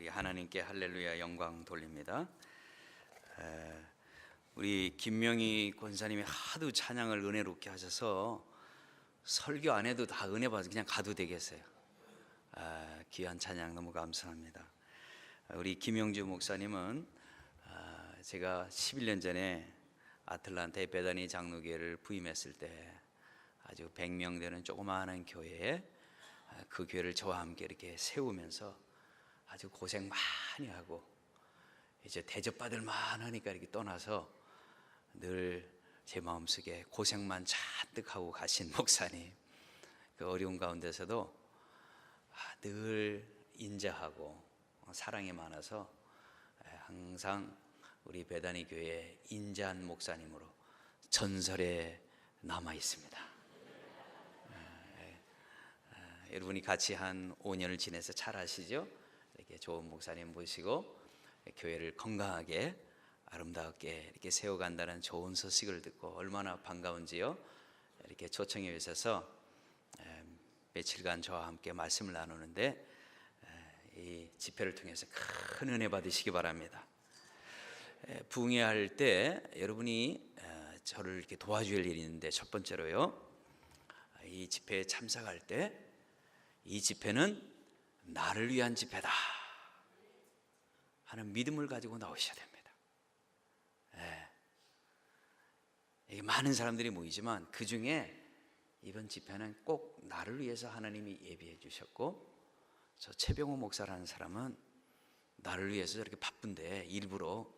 우리 하나님께 할렐루야 영광 돌립니다. 우리 김명희 권사님이 하도 찬양을 은혜롭게 하셔서 설교 안 해도 다 은혜 받아서 그냥 가도 되겠어요. 귀한 찬양 너무 감사합니다. 우리 김영주 목사님은 제가 11년 전에 아틀란타의 베다니 장로교회를 부임했을 때 아주 100명 되는 조그마한 교회에 그 교회를 저와 함께 이렇게 세우면서 아주 고생 많이 하고 이제 대접받을 만하니까 이렇게 떠나서 늘 제 마음속에 고생만 잔뜩 하고 가신 목사님, 그 어려운 가운데서도 늘 인자하고 사랑이 많아서 항상 우리 베다니 교회 인자한 목사님으로 전설에 남아 있습니다. 여러분이 같이 한 5년을 지내서 잘 아시죠? 이렇게 좋은 목사님 모시고 교회를 건강하게 아름답게 이렇게 세워간다는 좋은 소식을 듣고 얼마나 반가운지요. 이렇게 초청해 주셔서 며칠간 저와 함께 말씀을 나누는데 이 집회를 통해서 큰 은혜 받으시기 바랍니다. 부흥회할 때 여러분이 저를 이렇게 도와줄 일이 있는데, 첫 번째로요, 이 집회에 참석할 때 이 집회는 나를 위한 집회다 하는 믿음을 가지고 나오셔야 됩니다. 이게 많은 사람들이 모이지만 그 중에 이번 집회는 꼭 나를 위해서 하나님이 예비해 주셨고, 저 최병호 목사라는 사람은 나를 위해서 저렇게 바쁜데 일부러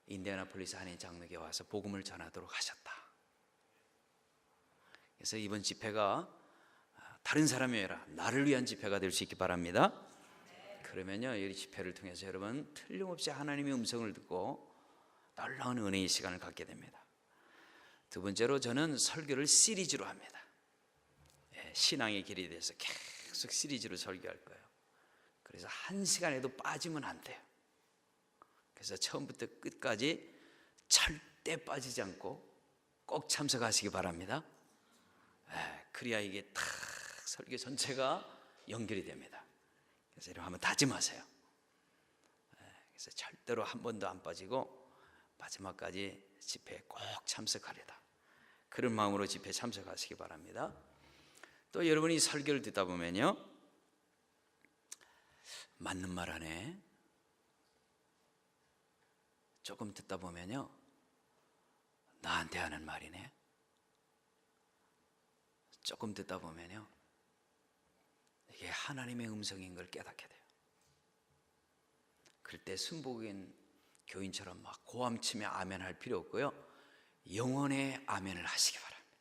인디애나폴리스 한인 장로교에 와서 복음을 전하도록 하셨다. 그래서 이번 집회가 다른 사람이 아니라 나를 위한 집회가 될 수 있기 바랍니다. 그러면요, 이 집회를 통해서 여러분 틀림없이 하나님의 음성을 듣고 놀라운 은혜의 시간을 갖게 됩니다. 두 번째로, 저는 설교를 시리즈로 합니다. 신앙의 길에 대해서 계속 시리즈로 설교할 거예요. 그래서 한 시간에도 빠지면 안 돼요. 그래서 처음부터 끝까지 절대 빠지지 않고 꼭 참석하시기 바랍니다. 그래야 이게 탁 설교 전체가 연결이 됩니다. 그래서 여러분 한번 다짐하세요. 그래서 절대로 한 번도 안 빠지고 마지막까지 집회에 꼭 참석하리다, 그런 마음으로 집회에 참석하시기 바랍니다. 또 여러분이 설교를 듣다 보면요, 맞는 말 하네, 조금 듣다 보면요, 나한테 하는 말이네, 조금 듣다 보면요, 이게 하나님의 음성인 걸 깨닫게 돼요. 그럴 때 순복인 교인처럼 막 고함치며 아멘 할 필요 없고요, 영혼의 아멘을 하시기 바랍니다.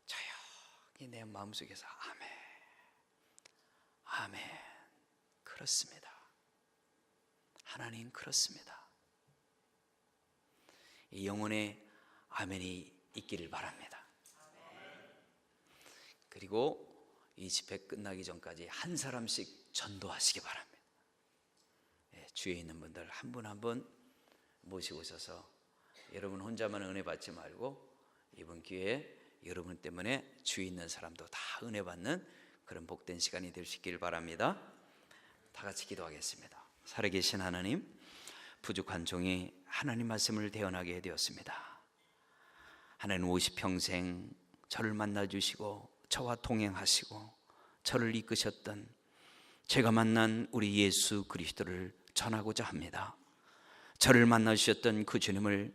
조용히 내 마음속에서 아멘, 아멘, 그렇습니다, 하나님 그렇습니다, 이 영혼의 아멘이 있기를 바랍니다. 그리고 이 집회 끝나기 전까지 한 사람씩 전도하시기 바랍니다. 주위에 있는 분들 한 분 한 분 모시고 오셔서 여러분 혼자만 은혜 받지 말고 이번 기회에 여러분 때문에 주위에 있는 사람도 다 은혜 받는 그런 복된 시간이 될 수 있기를 바랍니다. 다 같이 기도하겠습니다. 살아계신 하나님, 부족한 종이 하나님 말씀을 대언하게 되었습니다. 하나님 50평생 저를 만나주시고 저와 동행하시고 저를 이끄셨던 제가 만난 우리 예수 그리스도를 전하고자 합니다. 저를 만나주셨던 그 주님을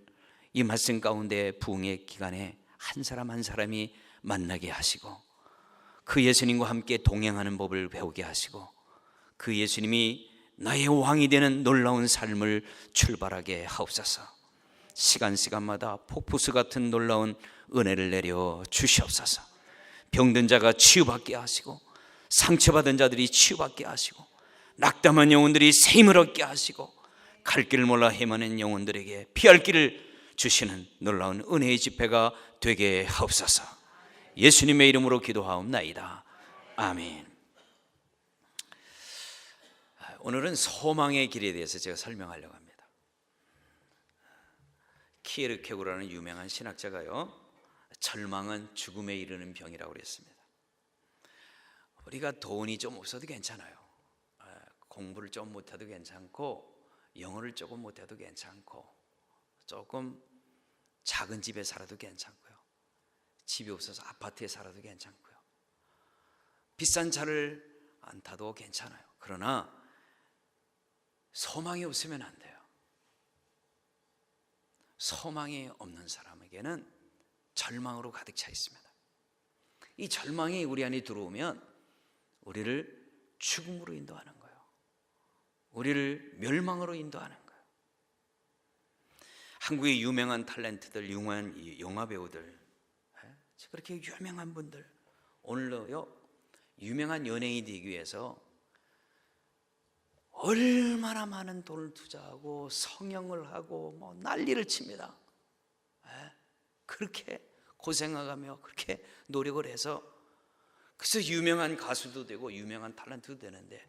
이 말씀 가운데 부흥의 기간에 한 사람 한 사람이 만나게 하시고 그 예수님과 함께 동행하는 법을 배우게 하시고 그 예수님이 나의 왕이 되는 놀라운 삶을 출발하게 하옵소서. 시간마다 폭포수 같은 놀라운 은혜를 내려 주시옵소서. 병든 자가 치유받게 하시고 상처받은 자들이 치유받게 하시고 낙담한 영혼들이 새 힘을 얻게 하시고 갈 길을 몰라 헤매는 영혼들에게 피할 길을 주시는 놀라운 은혜의 집회가 되게 하옵소서. 예수님의 이름으로 기도하옵나이다. 아멘. 오늘은 소망의 길에 대해서 제가 설명하려고 합니다. 키에르케고라는 유명한 신학자가요, 절망은 죽음에 이르는 병이라고 그랬습니다. 우리가 돈이 좀 없어도 괜찮아요. 공부를 좀 못해도 괜찮고, 영어를 조금 못해도 괜찮고, 조금 작은 집에 살아도 괜찮고요, 집이 없어서 아파트에 살아도 괜찮고요, 비싼 차를 안 타도 괜찮아요. 그러나 소망이 없으면 안 돼요. 소망이 없는 사람에게는 절망으로 가득 차 있습니다. 이 절망이 우리 안에 들어오면 우리를 죽음으로 인도하는 거예요. 우리를 멸망으로 인도하는 거예요. 한국의 유명한 탤런트들, 유명한 영화 배우들, 그렇게 유명한 분들, 오늘도요 유명한 연예인이 되기 위해서 얼마나 많은 돈을 투자하고 성형을 하고 뭐 난리를 칩니다. 그렇게 고생하며 그렇게 노력을 해서, 그래서 유명한 가수도 되고 유명한 탤런트도 되는데,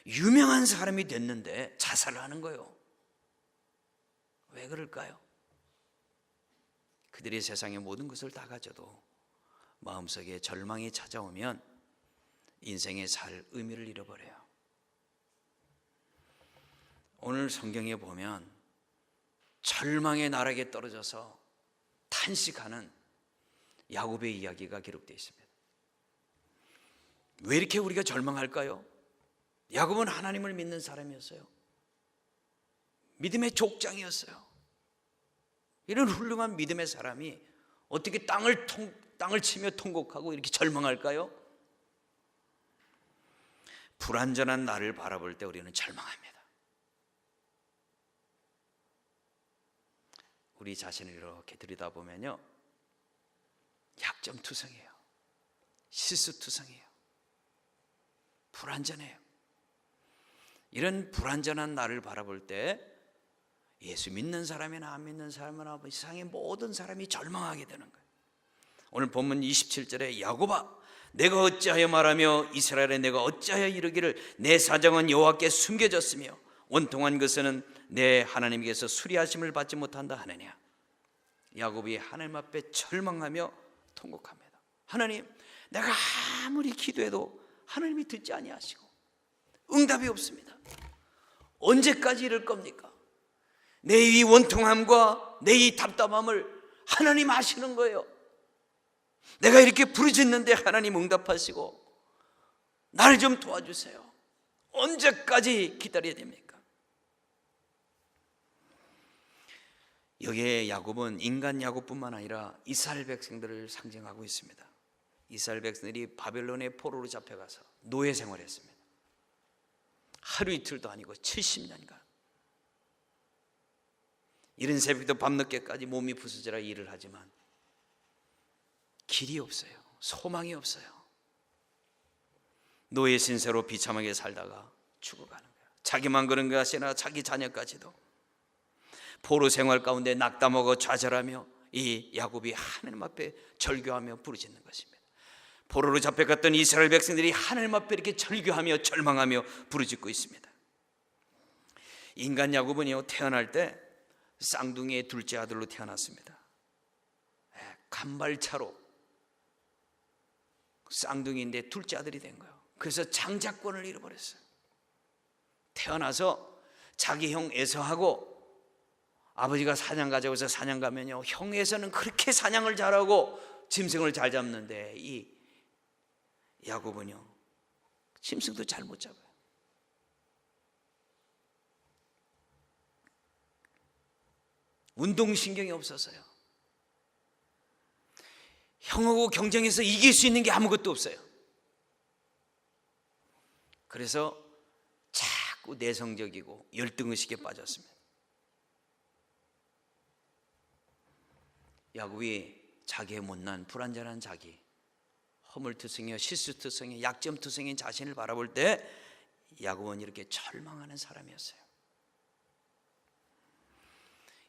유명한 사람이 됐는데 자살을 하는 거예요. 왜 그럴까요? 그들이 세상의 모든 것을 다 가져도 마음속에 절망이 찾아오면 인생의 살 의미를 잃어버려요. 오늘 성경에 보면 절망의 나락에 떨어져서 탄식하는 야곱의 이야기가 기록되어 있습니다. 왜 이렇게 우리가 절망할까요? 야곱은 하나님을 믿는 사람이었어요. 믿음의 족장이었어요. 이런 훌륭한 믿음의 사람이 어떻게 땅을 치며 통곡하고 이렇게 절망할까요? 불완전한 나를 바라볼 때 우리는 절망합니다. 우리 자신을 이렇게 들여다보면요, 약점투성이에요. 실수투성이에요. 불완전해요. 이런 불완전한 나를 바라볼 때 예수 믿는 사람이나 안 믿는 사람이나 세상의 모든 사람이 절망하게 되는 거예요. 오늘 본문 27절에 야곱아 내가 어찌하여 말하며 이스라엘에 내가 어찌하여 이르기를 내 사정은 여호와께 숨겨졌으며 원통한 것은 내 하나님께서 수리하심을 받지 못한다 하느냐. 야곱이 하나님 앞에 절망하며 통곡합니다. 하나님, 내가 아무리 기도해도 하나님이 듣지 아니하시고 응답이 없습니다. 언제까지 이럴 겁니까? 내 이 원통함과 내 이 답답함을 하나님 아시는 거예요. 내가 이렇게 부르짖는데 하나님 응답하시고 나를 좀 도와주세요. 언제까지 기다려야 됩니까? 여기에 야곱은 인간 야곱뿐만 아니라 이스라엘 백성들을 상징하고 있습니다. 이스라엘 백성들이 바벨론의 포로로 잡혀가서 노예 생활했습니다. 하루 이틀도 아니고 70년간 이른 새벽부터 밤늦게까지 몸이 부서지라 일을 하지만 길이 없어요. 소망이 없어요. 노예 신세로 비참하게 살다가 죽어가는 거예요. 자기만 그런 것이 아니라 자기 자녀까지도 포로 생활 가운데 낙담하고 좌절하며 이 야곱이 하나님 앞에 절규하며 부르짖는 것입니다. 포로로 잡혀갔던 이스라엘 백성들이 하나님 앞에 이렇게 절규하며 절망하며 부르짖고 있습니다. 인간 야곱은요, 태어날 때 쌍둥이의 둘째 아들로 태어났습니다. 간발차로 쌍둥이인데 둘째 아들이 된 거예요. 그래서 장자권을 잃어버렸어요. 태어나서 자기 형 에서하고 아버지가 사냥 가자고 해서 사냥 가면요, 형 에서는 그렇게 사냥을 잘하고 짐승을 잘 잡는데 이 야곱은요 짐승도 잘 못 잡아요. 운동신경이 없어서요, 형하고 경쟁해서 이길 수 있는 게 아무것도 없어요. 그래서 자꾸 내성적이고 열등의식에 빠졌습니다. 야곱이 자기의 못난 불완전한 자기, 허물투성이요 실수투성이 약점투성인 자신을 바라볼 때 야곱은 이렇게 절망하는 사람이었어요.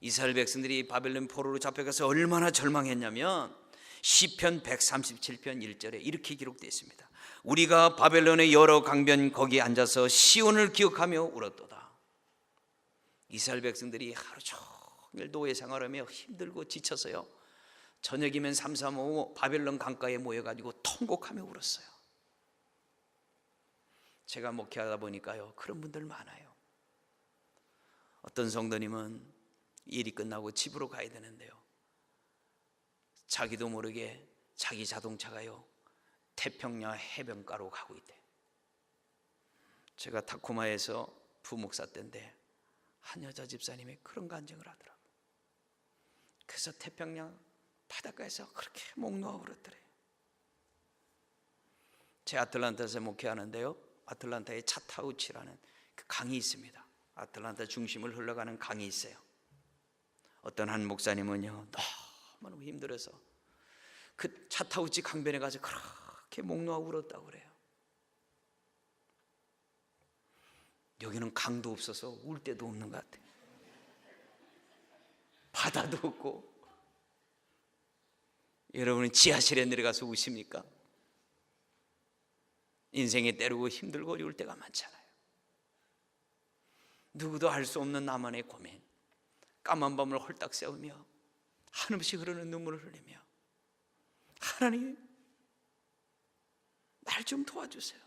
이스라엘 백성들이 바벨론 포로로 잡혀가서 얼마나 절망했냐면 시편 137편 1절에 이렇게 기록되어 있습니다. 우리가 바벨론의 여러 강변 거기에 앉아서 시온을 기억하며 울었도다. 이스라엘 백성들이 하루 종일 노예 생활하며 힘들고 지쳐서요, 저녁이면 삼삼오오 바벨론 강가에 모여가지고 통곡하며 울었어요. 제가 목회하다 보니까요, 그런 분들 많아요. 어떤 성도님은 일이 끝나고 집으로 가야 되는데요, 자기도 모르게 자기 자동차가요, 태평양 해변가로 가고 있대. 제가 타코마에서 부목사 때인데 한 여자 집사님이 그런 간증을 하더라고요. 그래서 태평양 바닷가에서 그렇게 목 놓아 울었더래요. 제 아틀란타에서 목회하는데요, 아틀란타에 차타우치라는 그 강이 있습니다. 아틀란타 중심을 흘러가는 강이 있어요. 어떤 한 목사님은요, 너무 힘들어서 그 차타우치 강변에 가서 그렇게 목 놓아 울었다고 그래요. 여기는 강도 없어서 울 데도 없는 것 같아요. 바다도 없고. 여러분은 지하실에 내려가서 우십니까? 인생에 때로고 힘들고 어려울 때가 많잖아요. 누구도 알 수 없는 나만의 고민, 까만 밤을 홀딱 새우며 한없이 흐르는 눈물을 흘리며, 하나님 날 좀 도와주세요.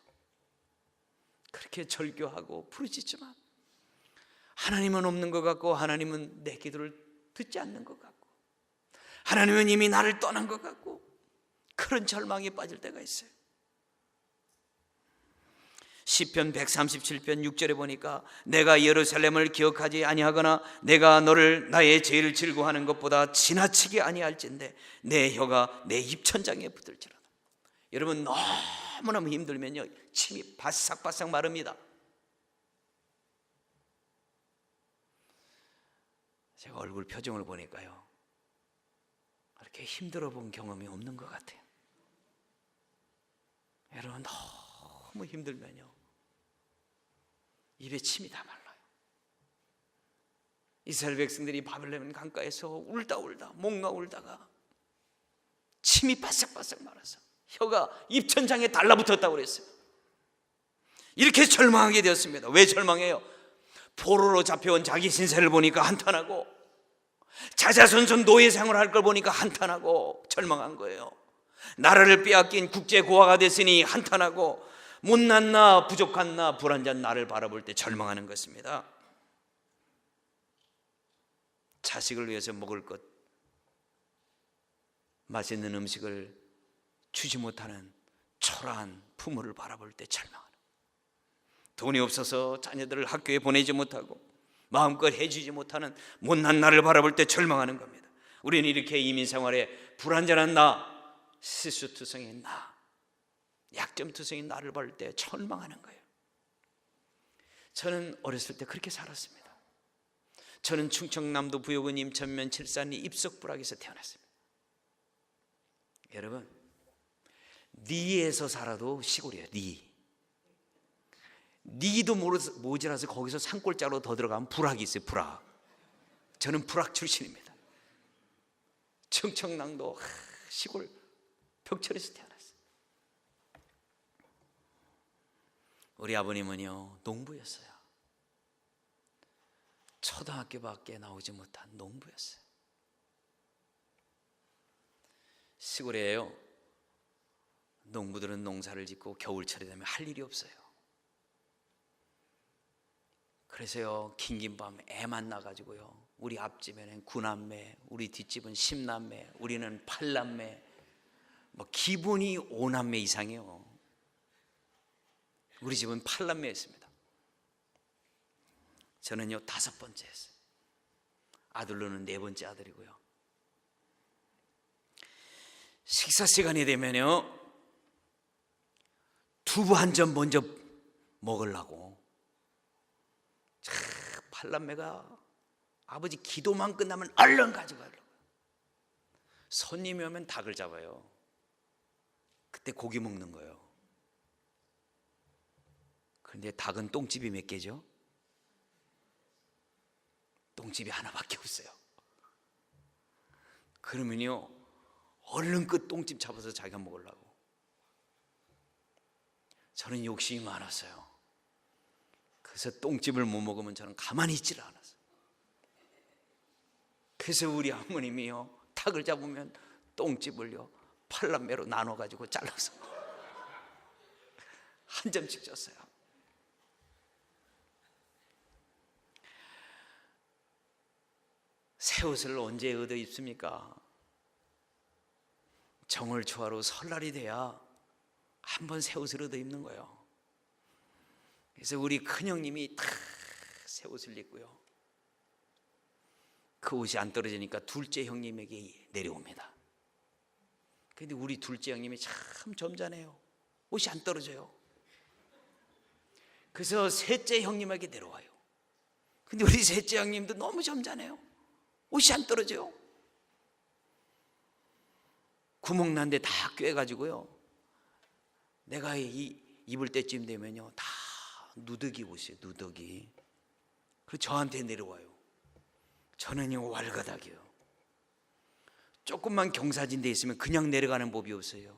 그렇게 절규하고 부르짖지만 하나님은 없는 것 같고, 하나님은 내 기도를 듣지 않는 것 같고, 하나님은 이미 나를 떠난 것 같고, 그런 절망에 빠질 때가 있어요. 시편 137편 6절에 보니까 내가 예루살렘을 기억하지 아니하거나 내가 너를 나의 죄를 즐거워하는 것보다 지나치게 아니할진대 내 혀가 내 입천장에 붙을지라도. 여러분, 너무너무 힘들면요, 침이 바싹바싹 마릅니다. 제가 얼굴 표정을 보니까요, 그렇게 힘들어 본 경험이 없는 것 같아요. 여러분, 너무 힘들면요, 입에 침이 다 말라요. 이스라엘 백성들이 바벨론 강가에서 울다 목 놓아 울다가 침이 바싹바싹 말아서 혀가 입천장에 달라붙었다고 그랬어요. 이렇게 절망하게 되었습니다. 왜 절망해요? 포로로 잡혀온 자기 신세를 보니까 한탄하고, 자자손손 노예 생활을 할 걸 보니까 한탄하고 절망한 거예요. 나라를 빼앗긴 국제 고아가 됐으니 한탄하고, 못난 나, 부족한 나, 불완전 나를 바라볼 때 절망하는 것입니다. 자식을 위해서 먹을 것, 맛있는 음식을 주지 못하는 초라한 부모를 바라볼 때 절망하는, 돈이 없어서 자녀들을 학교에 보내지 못하고 마음껏 해주지 못하는 못난 나를 바라볼 때 절망하는 겁니다. 우리는 이렇게 이민 생활에 불완전한 나, 실수투성인 나, 약점투성인 나를 볼 때 절망하는 거예요. 저는 어렸을 때 그렇게 살았습니다. 저는 충청남도 부여군 임천면 칠산리 입석부락에서 태어났습니다. 여러분, 리에서 살아도 시골이에요. 리도 모자라서 거기서 산골짜기로 더 들어가면 부락이 있어요. 부락. 저는 부락 출신입니다. 충청남도 시골 벽천에서 태어났어요. 우리 아버님은요, 농부였어요. 초등학교밖에 나오지 못한 농부였어요. 시골에요, 농부들은 농사를 짓고 겨울철이 되면 할 일이 없어요. 그래서요, 긴긴 밤 애만 나가지고요, 우리 앞집에는 9남매, 우리 뒷집은 10남매, 우리는 8남매, 뭐 기본이 5남매 이상이요. 우리 집은 8남매였습니다. 저는요 5번째였어요. 아들로는 4번째 아들이고요. 식사 시간이 되면요, 두부 한 점 먼저 먹으려고 8남매가 아버지 기도만 끝나면 얼른 가져가려고. 손님이 오면 닭을 잡아요. 그때 고기 먹는 거예요. 그런데 닭은 똥집이 몇 개죠? 똥집이 하나밖에 없어요. 그러면요, 얼른 그 똥집 잡아서 자기가 먹으려고. 저는 욕심이 많았어요. 그래서 똥집을 못 먹으면 저는 가만히 있지를 않았어요. 그래서 우리 어머님이요, 닭을 잡으면 똥집을요 8남매로 나눠가지고 잘라서 한 점씩 줬어요. 새 옷을 언제 얻어 입습니까? 정월 초하루 설날이 돼야 한 번 새 옷을 얻어 입는 거예요. 그래서 우리 큰형님이 다 새 옷을 입고요, 그 옷이 안 떨어지니까 둘째 형님에게 내려옵니다. 근데 우리 둘째 형님이 참 점잖아요. 옷이 안 떨어져요. 그래서 셋째 형님에게 내려와요. 근데 우리 셋째 형님도 너무 점잖아요. 옷이 안 떨어져요. 구멍 난 데 다 꿰가지고요, 내가 입을 때쯤 되면요 다 누더기 옷이에요. 누더기. 그래서 저한테 내려와요. 저는요 왈가닥이요. 조금만 경사진 데 있으면 그냥 내려가는 법이 없어요.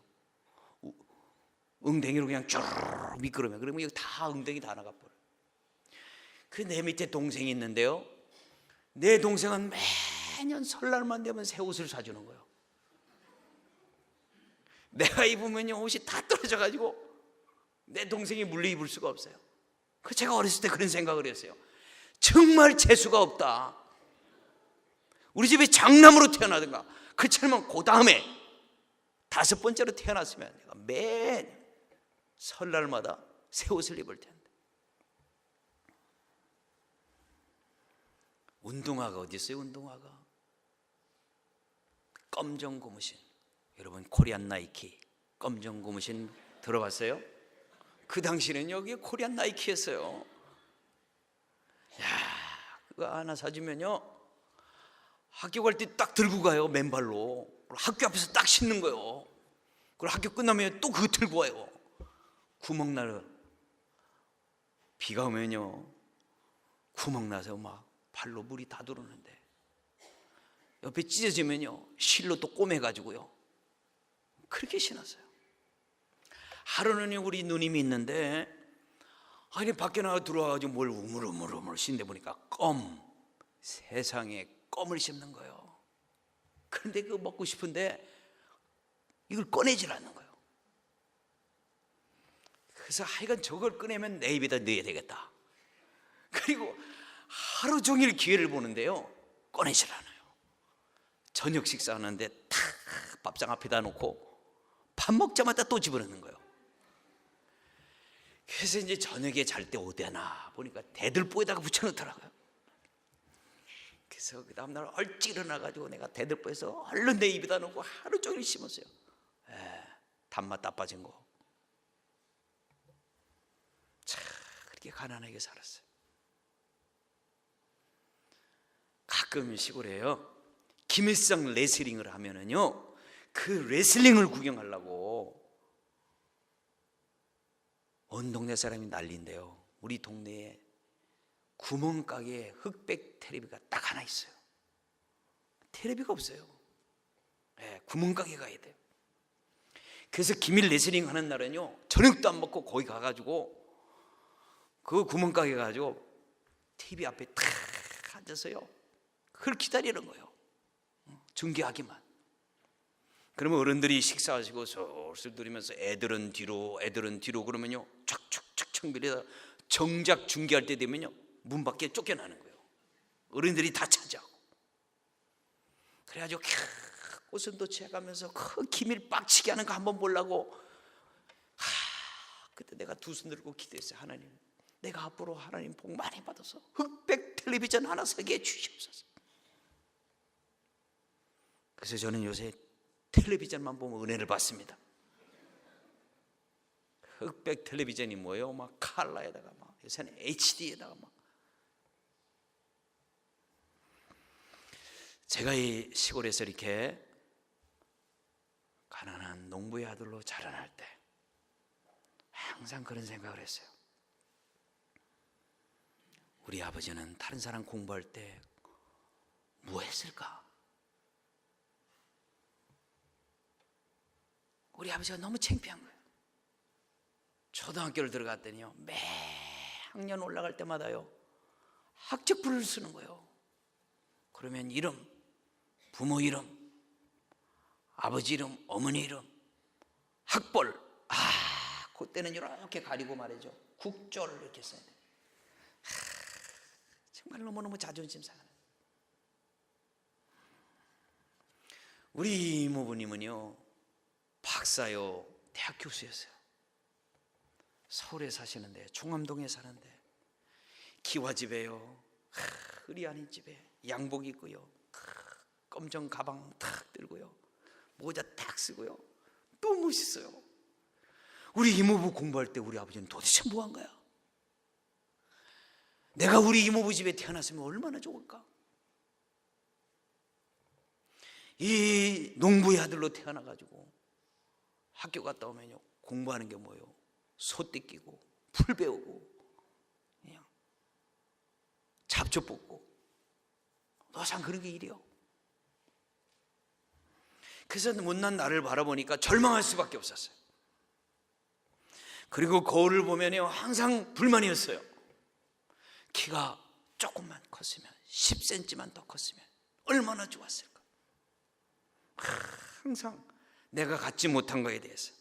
엉덩이로 그냥 쭉 미끄러면, 그러면 이거 다 엉덩이 다 나가버려요. 그 내 밑에 동생이 있는데요, 내 동생은 매년 설날만 되면 새 옷을 사주는 거예요. 내가 입으면 옷이 다 떨어져가지고 내 동생이 물려 입을 수가 없어요. 그 제가 어렸을 때 그런 생각을 했어요. 정말 재수가 없다. 우리 집에 장남으로 태어나든가, 그렇지만 그 다음에 5번째로 태어났으면 내가 매 설날마다 새 옷을 입을 텐데. 운동화가 어디 있어요? 운동화가 검정 고무신. 여러분 코리안 나이키 검정 고무신 들어봤어요? 그 당시는 여기 코리안 나이키였어요. 야, 그거 하나 사주면요 학교 갈 때 딱 들고 가요. 맨발로. 학교 앞에서 딱 신는 거예요. 그리고 학교 끝나면 또 그거 들고 와요. 구멍 나요. 비가 오면요 구멍 나서 막 발로 물이 다 들어오는데, 옆에 찢어지면요 실로 또 꼬매가지고요 그렇게 신었어요. 하루는 우리 누님이 있는데, 아니 밖에 나가 들어와가지고 뭘 우물우물 신데 보니까 세상에 껌을 씹는 거예요. 그런데 그거 먹고 싶은데 이걸 꺼내질 않는 거예요. 그래서 하여간 저걸 꺼내면 내 입에다 넣어야 되겠다. 그리고 하루 종일 기회를 보는데요 꺼내질 않아요. 저녁 식사하는데 탁 밥상 앞에다 놓고 밥 먹자마자 또 집어넣는 거예요. 그래서 이제 저녁에 잘 때 어디나 보니까 대들보에다가 붙여놓더라고요. 그래서 그 다음날 얼찍 일어나가지고 내가 대들보에서 얼른 내 입에다 놓고 하루 종일 씹었어요. 단맛 다 빠진 거. 참 그렇게 가난하게 살았어요. 가끔 시골에요 김일성 레슬링을 하면은요 그 레슬링을 구경하려고 온 동네 사람이 난리인데요, 우리 동네에 구멍가게에 흑백 텔레비가 딱 하나 있어요. 텔레비가 없어요. 구멍가게 가야 돼요. 그래서 김일 레슬링 하는 날은요 저녁도 안 먹고 거기 가가지고 그 구멍가게 가가지고 TV 앞에 탁 앉아서요 그걸 기다리는 거예요. 중계하기만. 그러면 어른들이 식사하시고 솔솔 들으면서 애들은 뒤로 그러면요 촥촥촥 밀려서 정작 중계할 때 되면요 문 밖에 쫓겨나는 거예요. 어른들이 다 차지하고. 그래가지고 꽃선도 취해가면서 그 기밀 빡치게 하는 거 한번 보려고 그때 내가 두 손 들고 기도했어요. 하나님, 내가 앞으로 하나님 복 많이 받아서 흑백 텔레비전 하나 사게 주시옵소서. 그래서 저는 요새 텔레비전만 보면 은혜를 받습니다. 흑백 텔레비전이 뭐예요? 막 칼라에다가 막 요새는 HD에다가 막. 제가 이 시골에서 이렇게 가난한 농부의 아들로 자라날 때 항상 그런 생각을 했어요. 우리 아버지는 다른 사람 공부할 때 뭐 했을까? 우리 아버지가 너무 창피한 거예요. 초등학교를 들어갔더니요 매 학년 올라갈 때마다요 학적부를 쓰는 거예요. 그러면 이름, 부모 이름, 아버지 이름, 어머니 이름, 학벌, 그때는 이렇게 가리고 말이죠. 국조를 이렇게 써야 돼요. 정말 너무너무 자존심 상하는. 우리 이모부님은요, 박사요, 대학 교수였어요. 서울에 사시는데, 종암동에 사는데, 기와집에요, 의리 아닌 집에 양복 입고요, 검정 가방 탁 들고요, 모자 탁 쓰고요, 너무 멋있어요. 우리 이모부 공부할 때 우리 아버지는 도대체 뭐 한 거야? 내가 우리 이모부 집에 태어났으면 얼마나 좋을까? 이 농부의 아들로 태어나가지고 학교 갔다 오면요, 공부하는 게 뭐예요? 소 뜯기고 풀 배우고 그냥 잡초 뽑고 노상 그런 게 일이요. 그래서 못난 나를 바라보니까 절망할 수밖에 없었어요. 그리고 거울을 보면요, 항상 불만이었어요. 키가 조금만 컸으면, 10cm만 더 컸으면 얼마나 좋았을까. 항상 내가 갖지 못한 것에 대해서,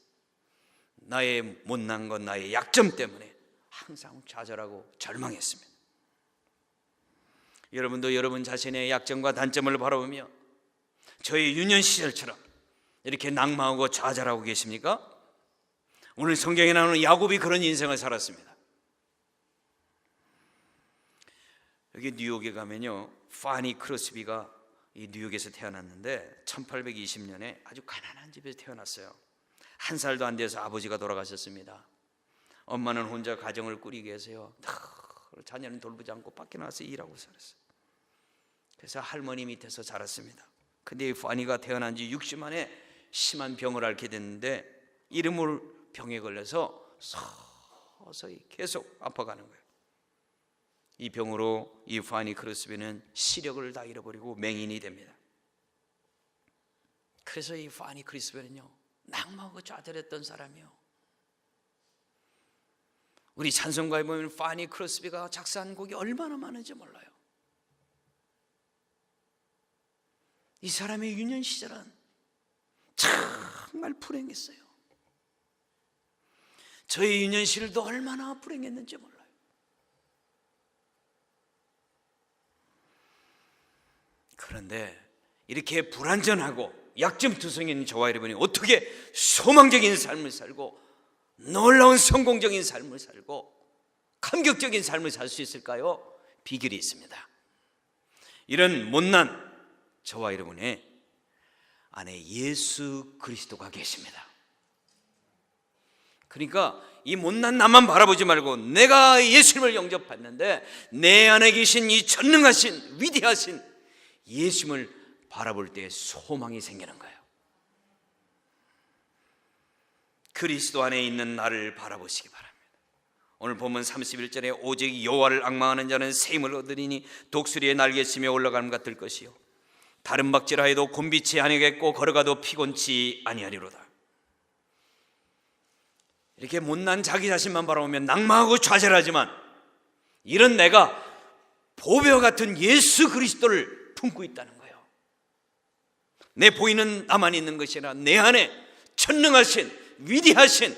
나의 못난 것, 나의 약점 때문에 항상 좌절하고 절망했습니다. 여러분도 여러분 자신의 약점과 단점을 바라보며 저의 유년 시절처럼 이렇게 낙망하고 좌절하고 계십니까? 오늘 성경에 나오는 야곱이 그런 인생을 살았습니다. 여기 뉴욕에 가면요, 파니 크로스비가 이 뉴욕에서 태어났는데 1820년에 아주 가난한 집에서 태어났어요. 1살도 안 돼서 아버지가 돌아가셨습니다. 엄마는 혼자 가정을 꾸리기 위해서요, 자녀는 돌보지 않고 밖에 나와서 일하고 살았어요. 그래서 할머니 밑에서 자랐습니다. 근데 이 파니가 태어난 지 60 만에 심한 병을 앓게 됐는데, 이름을 병에 걸려서 서서히 계속 아파가는 거예요. 이 병으로 이 파니 크로스비는 시력을 다 잃어버리고 맹인이 됩니다. 그래서 이 파니 크로스비는요, 낙망하고 좌절했던 사람이요. 우리 찬송가에 보면 파니 크로스비가 작사한 곡이 얼마나 많은지 몰라요. 이 사람의 유년 시절은 정말 불행했어요. 저의 유년 시절도 얼마나 불행했는지 몰라요. 그런데 이렇게 불완전하고 약점투성인 저와 여러분이 어떻게 소망적인 삶을 살고 놀라운 성공적인 삶을 살고 감격적인 삶을 살 수 있을까요? 비결이 있습니다. 이런 못난 저와 여러분의 안에 예수 그리스도가 계십니다. 그러니까 이 못난 나만 바라보지 말고 내가 예수님을 영접했는데 내 안에 계신 이 전능하신 위대하신 예수님을 바라볼 때 소망이 생기는 거예요. 그리스도 안에 있는 나를 바라보시기 바랍니다. 오늘 본문 31절에 오직 여호와를 앙망하는 자는 새 힘을 얻으리니 독수리의 날개치며 올라가는 것 같을 것이요 다른 박질하여도 곤비치 아니하겠고 걸어가도 피곤치 아니하리로다. 이렇게 못난 자기 자신만 바라보면 낭망하고 좌절하지만, 이런 내가 보배와 같은 예수 그리스도를 품고 있다는 거예요. 내 보이는 나만 있는 것이 아니라 내 안에 전능하신 위대하신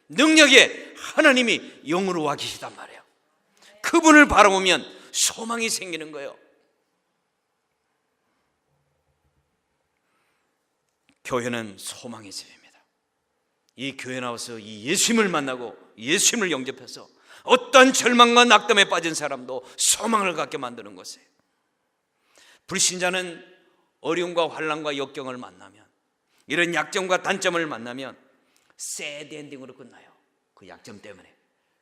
능력의 하나님이 영으로 와 계시단 말이에요. 그분을 바라보면 소망이 생기는 거예요. 교회는 소망의 집입니다. 이 교회 나와서 이 예수님을 만나고 예수님을 영접해서 어떤 절망과 낙담에 빠진 사람도 소망을 갖게 만드는 것이에요. 불신자는 어려움과 환난과 역경을 만나면, 이런 약점과 단점을 만나면 새드 엔딩으로 끝나요. 그 약점 때문에,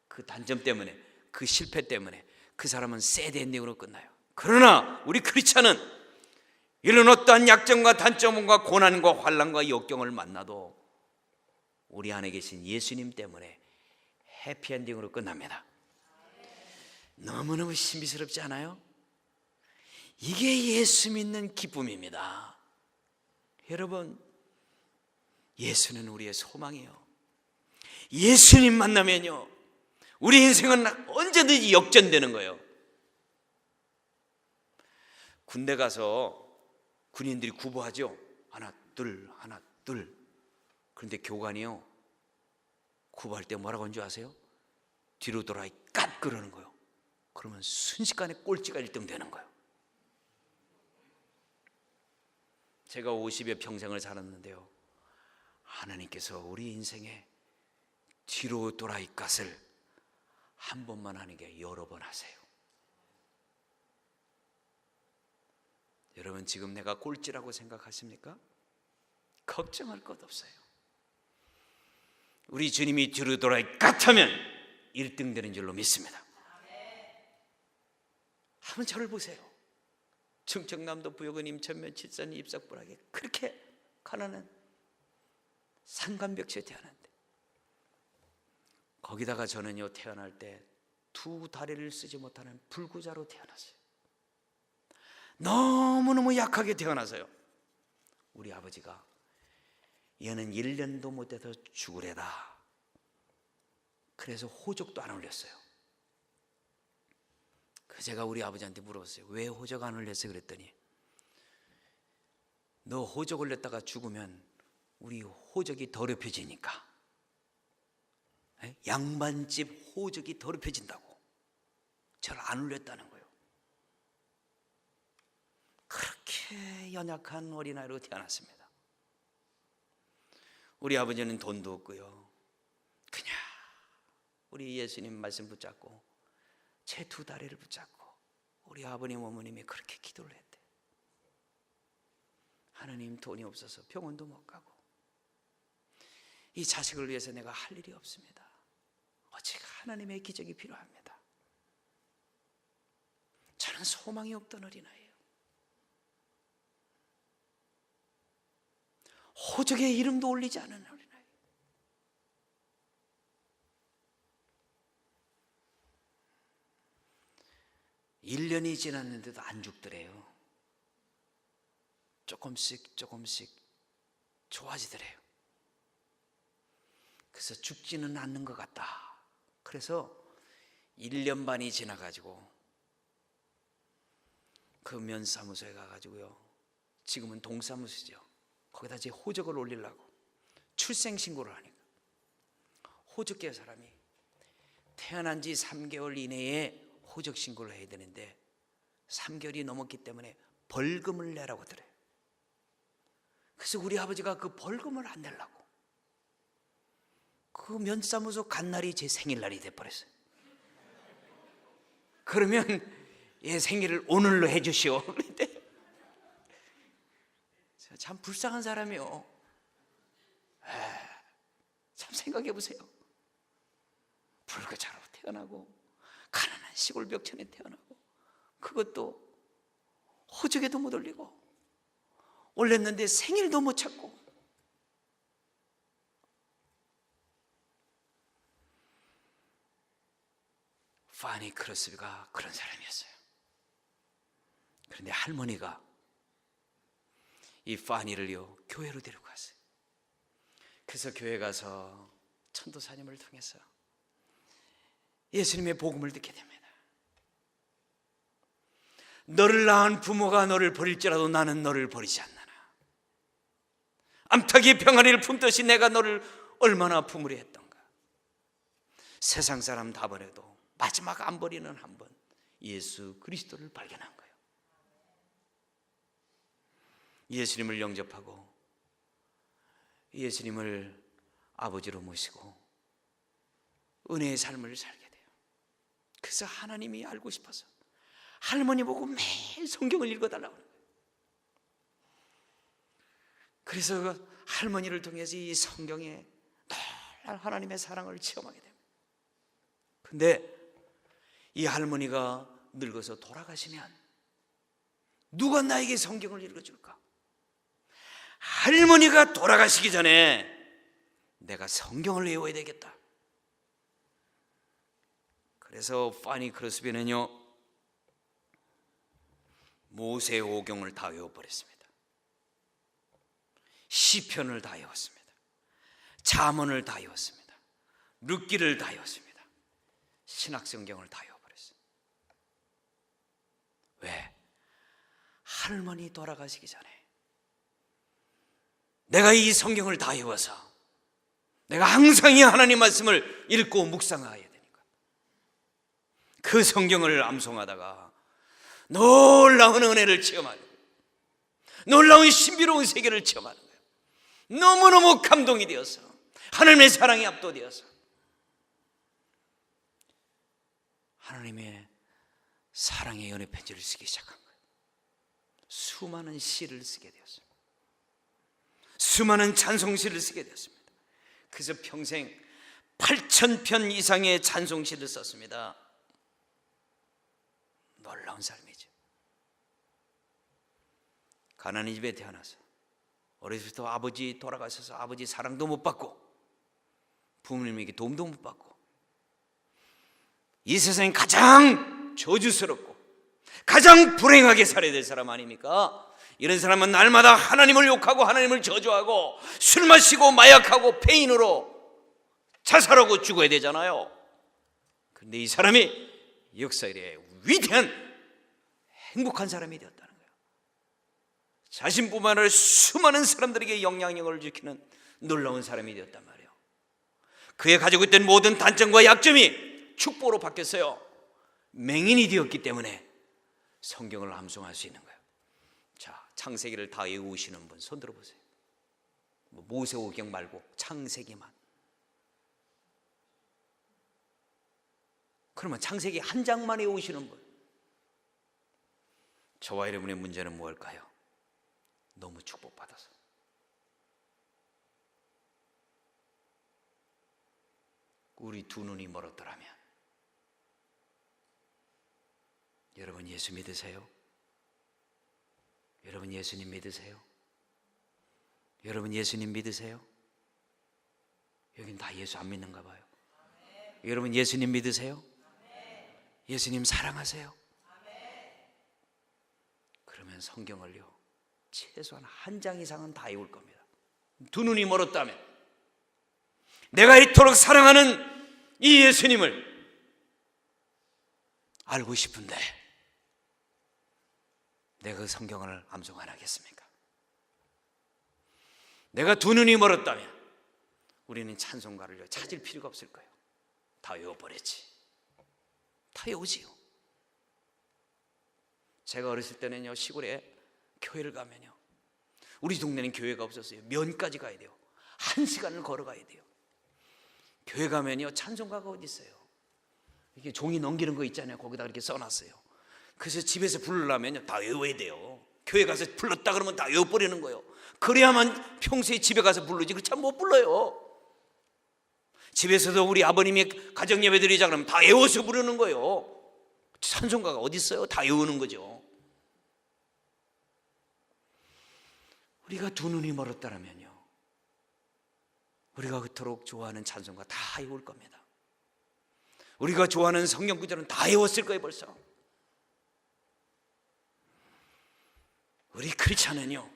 그 단점 때문에, 그 실패 때문에 그 사람은 새드 엔딩으로 끝나요. 그러나 우리 크리스찬은 이런 어떠한 약점과 단점과 고난과 환난과 역경을 만나도 우리 안에 계신 예수님 때문에 해피엔딩으로 끝납니다. 너무너무 신비스럽지 않아요? 이게 예수 믿는 기쁨입니다. 여러분, 예수는 우리의 소망이에요. 예수님 만나면요, 우리 인생은 언제든지 역전되는 거예요. 군대 가서 군인들이 구보하죠. 하나 둘 하나 둘. 그런데 교관이요, 구보할 때 뭐라고 하는 줄 아세요? 뒤로 돌아 깍 그러는 거예요. 그러면 순식간에 꼴찌가 1등 되는 거예요. 제가 50여 평생을 살았는데요, 하나님께서 우리 인생에 뒤로 돌아이 갓을 한 번만 하는 게 여러 번 하세요. 여러분, 지금 내가 꼴찌라고 생각하십니까? 걱정할 것 없어요. 우리 주님이 뒤로 돌아이 갓하면 1등 되는 줄로 믿습니다. 한번 저를 보세요. 충청남도 부여군 임천면 칠산 입삭불하게 그렇게 가난한 산간벽지에 태어났는데, 거기다가 저는요, 태어날 때 두 다리를 쓰지 못하는 불구자로 태어났어요. 너무너무 약하게 태어나서요, 우리 아버지가 얘는 1년도 못 돼서 죽으래다. 그래서 호적도 안 올렸어요. 제가 우리 아버지한테 물어봤어요. 왜 호적 안 올렸어요? 그랬더니, 너 호적 올렸다가 죽으면 우리 호적이 더럽혀지니까, 양반집 호적이 더럽혀진다고 저를 안 올렸다는 거예요. 그렇게 연약한 어린아이로 태어났습니다. 우리 아버지는 돈도 없고요, 그냥 우리 예수님 말씀 붙잡고 제 두 다리를 붙잡고 우리 아버님 어머님이 그렇게 기도를 했대. 하나님, 돈이 없어서 병원도 못 가고 이 자식을 위해서 내가 할 일이 없습니다. 오직 하나님의 기적이 필요합니다. 저는 소망이 없던 어린아이예요. 호적에 이름도 올리지 않은 어린아이. 일 1년이 지났는데도 안 죽더래요. 조금씩 좋아지더래요. 그래서 죽지는 않는 것 같다. 그래서 1년 반이 지나가지고 그 면사무소에 가가지고요, 지금은 동사무소죠, 거기다 제 호적을 올리려고 출생신고를 하니까 호적계 사람이 태어난 지 3개월 이내에 호적 신고를 해야 되는데 3개월이 넘었기 때문에 벌금을 내라고 하더래요. 그래서 우리 아버지가 그 벌금을 안 내려고 그 면사무소 간 날이 제 생일날이 돼버렸어요. 그러면 얘 생일을 오늘로 해주시오. 그런데 참 불쌍한 사람이요. 참 생각해 보세요. 불구자로 태어나고 가난한 시골 벽천에 태어나고 그것도 호적에도 못 올리고 올렸는데 생일도 못 찾고. 파니 크로스비가 그런 사람이었어요. 그런데 할머니가 이 파니를요 교회로 데리고 갔어요. 그래서 교회 가서 천도사님을 통해서 예수님의 복음을 듣게 됩니다. 너를 낳은 부모가 너를 버릴지라도 나는 너를 버리지 않나나. 암탉이 병아리를 품듯이 내가 너를 얼마나 품으려 했던가. 세상 사람 다 버려도 마지막 안 버리는 한 번, 예수 그리스도를 발견한 거예요. 예수님을 영접하고 예수님을 아버지로 모시고 은혜의 삶을 살게 돼요. 그래서 하나님이 알고 싶어서 할머니 보고 매일 성경을 읽어달라고 하는 거예요. 그래서 그 할머니를 통해서 이 성경에 늘 하나님의 사랑을 체험하게 됩니다. 근데 이 할머니가 늙어서 돌아가시면 누가 나에게 성경을 읽어줄까? 할머니가 돌아가시기 전에 내가 성경을 외워야 되겠다. 그래서 파니 크로스비는요 모세 오경을 다 외워버렸습니다. 시편을 다 외웠습니다. 잠언을 다 외웠습니다. 룻기를 다 외웠습니다. 신학성경을 다 외워버렸어요. 왜? 할머니 돌아가시기 전에 내가 이 성경을 다 외워서 내가 항상 이 하나님 말씀을 읽고 묵상해야 되니까. 그 성경을 암송하다가 놀라운 은혜를 체험하고 놀라운 신비로운 세계를 체험하는 거예요. 너무너무 감동이 되어서, 하나님의 사랑에 압도되어서 하나님의 사랑의 연애 편지를 쓰기 시작한 거예요. 수많은 시를 쓰게 되었습니다. 수많은 찬송시를 쓰게 되었습니다. 그래서 평생 8,000편 이상의 찬송시를 썼습니다. 놀라운 삶이죠. 가난한 집에 태어나서 어렸을 때부터 아버지 돌아가셔서 아버지 사랑도 못 받고 부모님에게 도움도 못 받고 이 세상에 가장 저주스럽고 가장 불행하게 살아야 될 사람 아닙니까? 이런 사람은 날마다 하나님을 욕하고 하나님을 저주하고 술 마시고 마약하고 페인으로 자살하고 죽어야 되잖아요. 그런데 이 사람이 역사 이래 위대한 행복한 사람이 되었다는 거예요. 자신뿐만 아니라 수많은 사람들에게 영향력을 주키는 놀라운 사람이 되었단 말이에요. 그의 가지고 있던 모든 단점과 약점이 축복으로 바뀌었어요. 맹인이 되었기 때문에 성경을 암송할 수 있는 거예요. 자, 창세기를 다 외우시는 분 손 들어보세요. 모세오경 말고 창세기만. 그러면 창세기 한 장만 외우시는 분. 저와 여러분의 문제는 무엇일까요? 너무 축복받아서 우리 두 눈이 멀었더라면. 여러분 예수 믿으세요? 여러분 예수님 믿으세요? 여러분 예수님 믿으세요? 여긴 다 예수 안 믿는가 봐요. 여러분 예수님 믿으세요? 예수님 사랑하세요? 그러면 성경을요 최소한 한 장 이상은 다 외울 겁니다. 두 눈이 멀었다면, 내가 이토록 사랑하는 이 예수님을 알고 싶은데 내가 그 성경을 암송 안 하겠습니까? 내가 두 눈이 멀었다면 우리는 찬송가를 찾을 필요가 없을 거예요. 다 외워버렸지. 다 외우지요. 제가 어렸을 때는요 시골에 교회를 가면요 우리 동네는 교회가 없었어요. 면까지 가야 돼요. 1시간을 걸어가야 돼요. 교회 가면요 찬송가가 어디 있어요. 이렇게 종이 넘기는 거 있잖아요. 거기다 이렇게 써놨어요. 그래서 집에서 부르려면 다 외워야 돼요. 교회 가서 불렀다 그러면 다 외워버리는 거예요. 그래야만 평소에 집에 가서 부르지. 그렇지 않으면 못 불러요. 집에서도 우리 아버님이 가정예배 드리자 그러면 다 외워서 부르는 거예요. 찬송가가 어디 있어요? 다 외우는 거죠. 우리가 두 눈이 멀었다면요 우리가 그토록 좋아하는 찬송가 다 외울 겁니다. 우리가 좋아하는 성경 구절은 다 외웠을 거예요. 벌써. 우리 크리스찬은요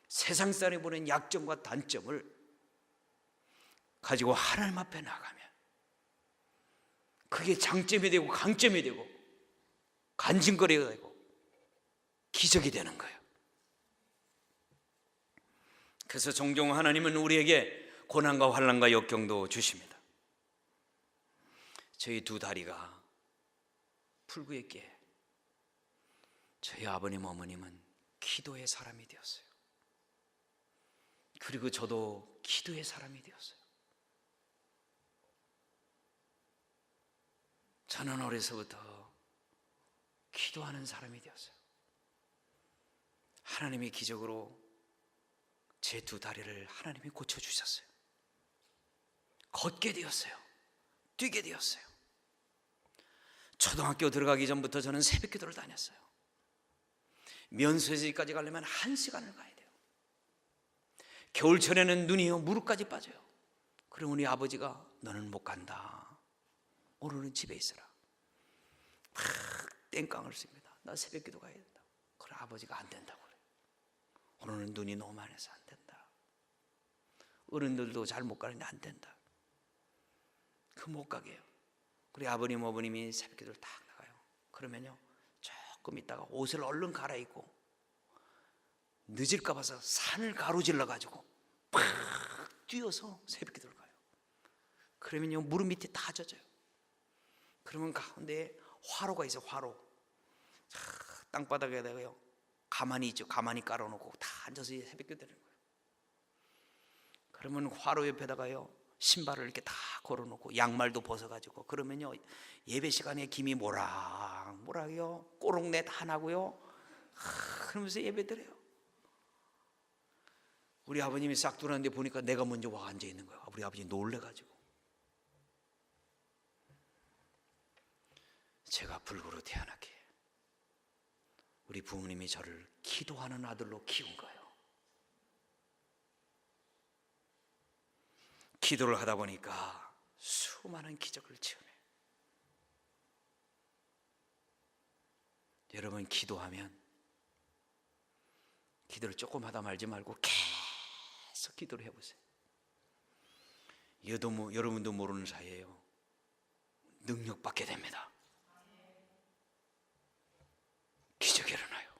세상 사람이 보는 약점과 단점을 가지고 하나님 앞에 나가면 그게 장점이 되고 강점이 되고 간증거리가 되고 기적이 되는 거예요. 그래서 종종 하나님은 우리에게 고난과 환난과 역경도 주십니다. 저희 두 다리가 풀구했기에 저희 아버님 어머님은 기도의 사람이 되었어요. 그리고 저도 기도의 사람이 되었어요. 저는 어려서부터 기도하는 사람이 되었어요. 하나님이 기적으로 제 두 다리를 하나님이 고쳐주셨어요. 걷게 되었어요. 뛰게 되었어요. 초등학교 들어가기 전부터 저는 새벽 기도를 다녔어요. 면세지까지 가려면 1시간을 가야 돼요. 겨울철에는 눈이 무릎까지 빠져요. 그럼 우리 아버지가 너는 못 간다. 오늘은 집에 있어라. 막 땡깡을 씁니다. 나 새벽 기도 가야 된다. 그래 아버지가 안 된다고 그래요. 오늘은 눈이 너무 많이 와서 안 된다. 어른들도 잘 못 가는데 안 된다. 그 못 가게 해요. 그래 아버님 어머님이 새벽 기도를 딱 나가요. 그러면요 조금 있다가 옷을 얼른 갈아입고 늦을까 봐서 산을 가로질러 가지고 팍 뛰어서 새벽 기도를 가요. 그러면요 무릎 밑에 다 젖어요. 그러면 가운데 화로가 있어요. 화로 땅바닥에다가요 가만히 있죠. 가만히 깔아놓고 다 앉아서 새벽기도 드리는 거예요. 그러면 화로 옆에다가요 신발을 이렇게 다 걸어놓고 양말도 벗어가지고, 그러면요 예배 시간에 김이 모락모락요 꼬롱내 다 나고요. 그러면서 예배 드려요. 우리 아버님이 싹 들어왔는데 보니까 내가 먼저 와 앉아 있는 거예요. 우리 아버지 놀래가지고. 제가 불구로 태어나게 우리 부모님이 저를 기도하는 아들로 키운 거예요. 기도를 하다 보니까 수많은 기적을 체험해요. 여러분, 기도하면 기도를 조금 하다 말지 말고 계속 기도를 해보세요. 여러분도 모르는 사이에요 능력받게 됩니다. 기적이 일어나요.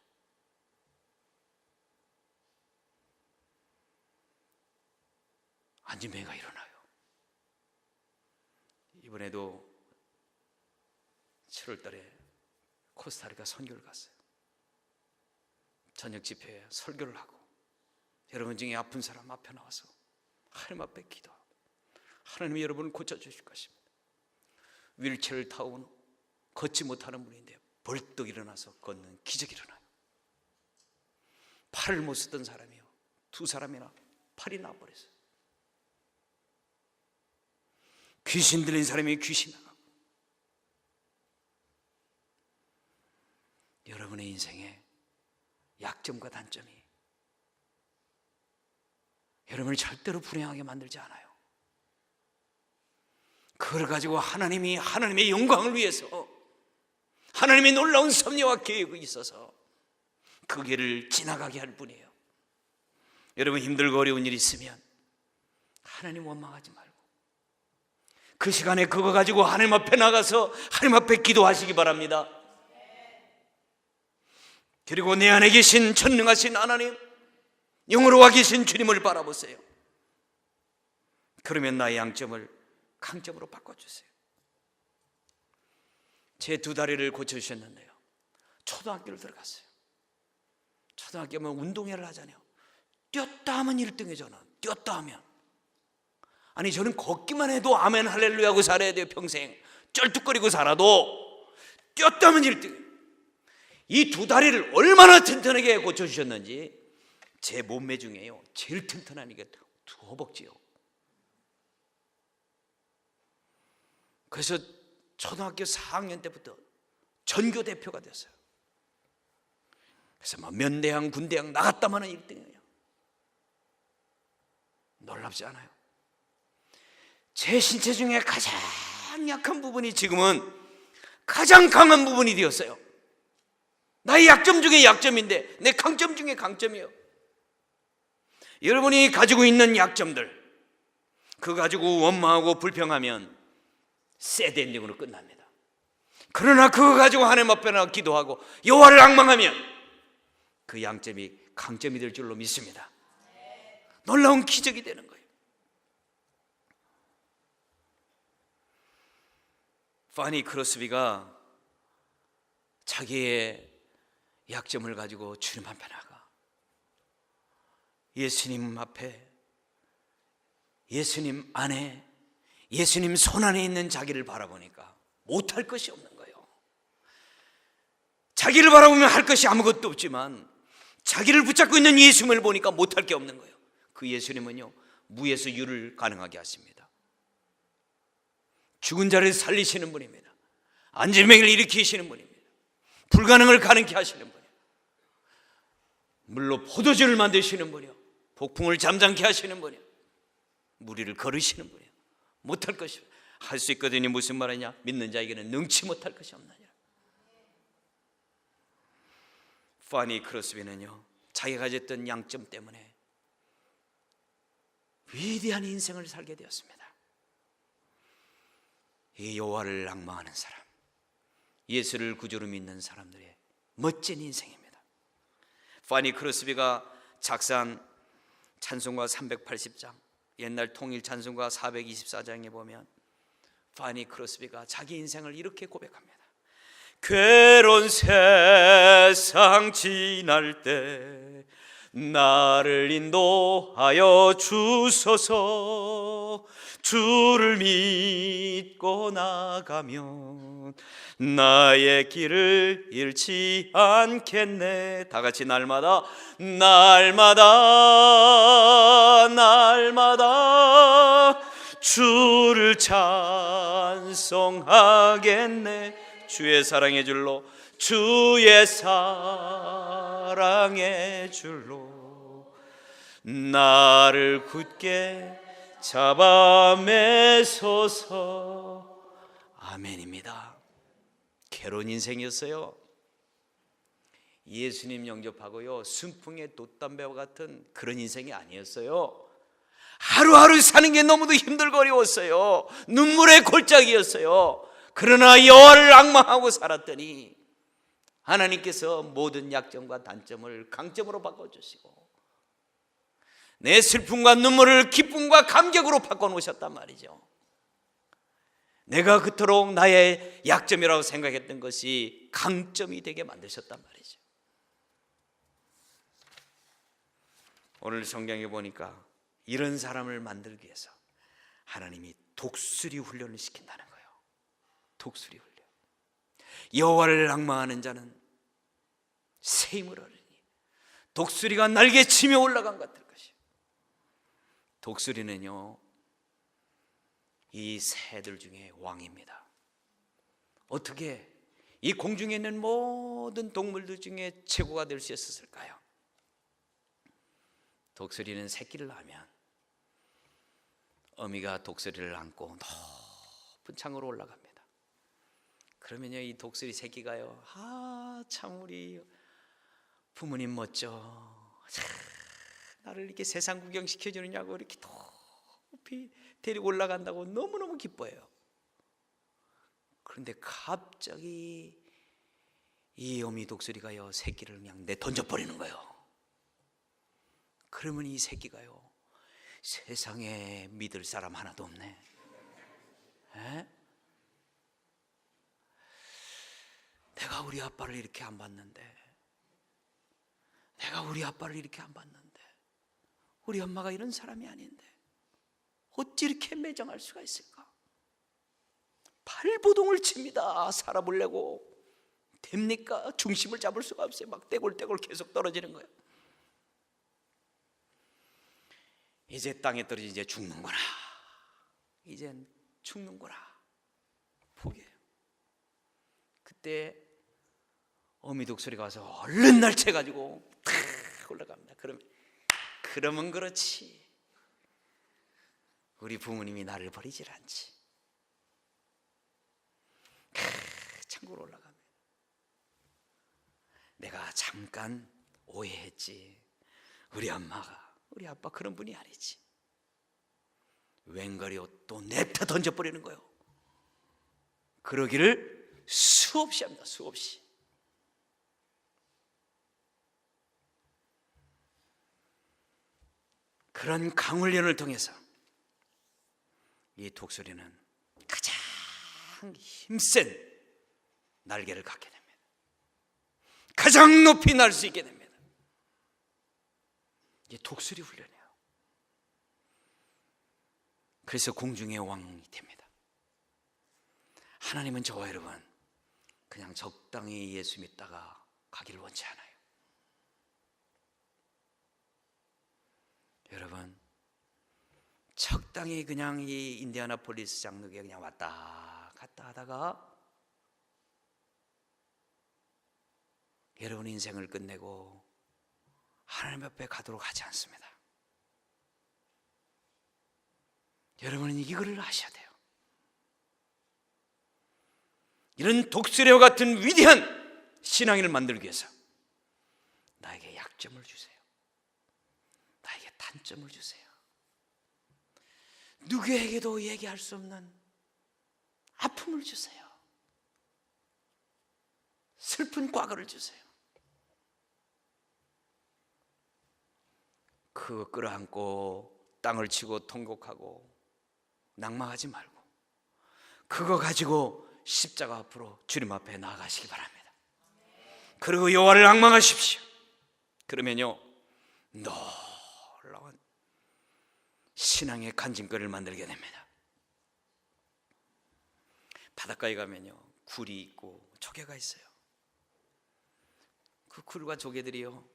안진뱅이가 일어나요. 이번에도 7월 달에 코스타리카 선교를 갔어요. 저녁 집회에 설교를 하고 여러분 중에 아픈 사람 앞에 나와서 하나님 앞에 기도하고 하나님이 여러분을 고쳐주실 것입니다. 휠체어를 타고 걷지 못하는 분인데 벌떡 일어나서 걷는 기적이 일어나요. 팔을 못 쓰던 사람이요 2사람이나 팔이 나버렸어요. 귀신 들린 사람이 귀신 나가고. 여러분의 인생에 약점과 단점이 여러분을 절대로 불행하게 만들지 않아요. 그걸 가지고 하나님이 하나님의 영광을 위해서 하나님의 놀라운 섭리와 계획이 있어서 그 길을 지나가게 할 뿐이에요. 여러분, 힘들고 어려운 일이 있으면 하나님 원망하지 말고 그 시간에 그거 가지고 하나님 앞에 나가서 하나님 앞에 기도하시기 바랍니다. 그리고 내 안에 계신 전능하신 하나님, 영으로 와 계신 주님을 바라보세요. 그러면 나의 양점을 강점으로 바꿔주세요. 제 2다리를 고쳐주셨는데요, 초등학교를 들어갔어요. 초등학교면 운동회를 하잖아요. 뛰었다 하면 1등이에요. 저는 뛰었다 하면, 아니 저는 걷기만 해도 아멘 할렐루야 하고 살아야 돼요. 평생 쩔뚝거리고 살아도 뛰었다 하면 1등. 이 2다리를 얼마나 튼튼하게 고쳐주셨는지, 제 몸매 중에요 제일 튼튼한 게 2 허벅지요. 그래서 초등학교 4학년 때부터 전교 대표가 됐어요. 그래서 막 면대항 군대항 나갔다마는 1등이에요. 놀랍지 않아요? 제 신체 중에 가장 약한 부분이 지금은 가장 강한 부분이 되었어요. 나의 약점 중에 약점인데 내 강점 중에 강점이에요. 여러분이 가지고 있는 약점들, 그거 가지고 원망하고 불평하면 새드 엔딩으로 끝납니다. 그러나 그거 가지고 하나님 앞에 나가 기도하고 여호와를 앙망하면 그 양점이 강점이 될 줄로 믿습니다. 놀라운 기적이 되는 거예요. 파니 크로스비가 자기의 약점을 가지고 주님 앞에 나가 예수님 앞에, 예수님 안에, 예수님 손 안에 있는 자기를 바라보니까 못할 것이 없는 거예요. 자기를 바라보면 할 것이 아무것도 없지만 자기를 붙잡고 있는 예수님을 보니까 못할 게 없는 거예요. 그 예수님은요 무에서 유를 가능하게 하십니다. 죽은 자를 살리시는 분입니다. 안진뱅이를 일으키시는 분입니다. 불가능을 가능케 하시는 분이에요. 물로 포도주를 만드시는 분이요, 폭풍을 잠잠케 하시는 분이요, 물 위를 걸으시는 분이요. 못할 것이 할 수 있거든요. 무슨 말이냐? 믿는 자에게는 능치 못할 것이 없느니라. 파니 크로스비는요 자기가 가졌던 양점 때문에 위대한 인생을 살게 되었습니다. 이 여호와를 앙망하는 사람, 예수를 구주로 믿는 사람들의 멋진 인생입니다. 파니 크로스비가 작사한 찬송가 380장, 옛날 통일 찬송가 424장에 보면 파니 크로스비가 자기 인생을 이렇게 고백합니다. 괴로운 세상 지날 때 나를 인도하여 주소서. 주를 믿고 나가면 나의 길을 잃지 않겠네. 다 같이 날마다 주를 찬송하겠네. 주의 사랑의 줄로, 주의 사랑의 줄로 나를 굳게 잡아 매소서. 아멘입니다. 괴로운 인생이었어요. 예수님 영접하고요, 순풍의 돛담배와 같은 그런 인생이 아니었어요. 하루하루 사는 게 너무도 힘들고 어려웠어요. 눈물의 골짜기였어요. 그러나 여호와를 앙망하고 살았더니 하나님께서 모든 약점과 단점을 강점으로 바꿔주시고 내 슬픔과 눈물을 기쁨과 감격으로 바꿔놓으셨단 말이죠. 내가 그토록 나의 약점이라고 생각했던 것이 강점이 되게 만드셨단 말이죠. 오늘 성경에 보니까 이런 사람을 만들기 위해서 하나님이 독수리 훈련을 시킨다는 거예요. 독수리 훈련. 여호와를 앙망하는 자는 새 힘을 얻으니 독수리가 날개치며 올라간 것 같을 것이요. 독수리는요, 이 새들 중에 왕입니다. 어떻게 이 공중에 있는 모든 동물들 중에 최고가 될 수 있었을까요? 독수리는 새끼를 낳으면 어미가 독수리를 안고 높은 창으로 올라갑니다. 그러면요, 이 독수리 새끼가요, 참 우리 부모님 멋져, 나를 이렇게 세상 구경 시켜주느냐고 이렇게 높이 데리고 올라간다고 너무너무 기뻐해요. 그런데 갑자기 이 어미 독수리가요, 새끼를 그냥 내던져버리는 거예요. 그러면 이 새끼가요, 세상에 믿을 사람 하나도 없네. 에? 내가 우리 아빠를 이렇게 안 봤는데, 내가 우리 아빠를 이렇게 안 봤는데, 우리 엄마가 이런 사람이 아닌데 어찌 이렇게 매정할 수가 있을까? 발버둥을 칩니다. 살아보려고. 됩니까? 중심을 잡을 수가 없어요. 막 떼골떼골 계속 떨어지는 거예요. 이제 땅에 떨어지 이제 죽는구나. 이젠 죽는구나. 포기해요. 그때 어미 독수리가 와서 얼른 날쳐가지고 탁 올라갑니다. 그러면 그렇지. 우리 부모님이 나를 버리질 않지. 창고로 올라갑니다. 내가 잠깐 오해했지. 우리 엄마가, 우리 아빠 그런 분이 아니지. 웬걸요, 또 냅다 던져버리는 거예요. 그러기를 수없이 합니다. 수없이. 그런 강훈련을 통해서 이 독수리는 가장 힘센 날개를 갖게 됩니다. 가장 높이 날 수 있게 됩니다. 이게 독수리 훈련이에요. 그래서 공중의 왕이 됩니다. 하나님은 저와 여러분 그냥 적당히 예수 믿다가 가기를 원치 않아요. 여러분, 적당히 그냥 이 인디애나폴리스 장로교에 그냥 왔다 갔다 하다가 여러분 인생을 끝내고 하나님 앞에 가도록 하지 않습니다. 여러분은 이거를 아셔야 돼요. 이런 독수리와 같은 위대한 신앙인을 만들기 위해서 나에게 약점을 주세요. 나에게 단점을 주세요. 누구에게도 얘기할 수 없는 아픔을 주세요. 슬픈 과거를 주세요. 그거 끌어안고 땅을 치고 통곡하고 낭망하지 말고 그거 가지고 십자가 앞으로 주님 앞에 나아가시기 바랍니다. 그리고 여호와를 앙망하십시오. 그러면요, 놀라운 신앙의 간증거리를 만들게 됩니다. 바닷가에 가면요, 굴이 있고 조개가 있어요. 그 굴과 조개들이요,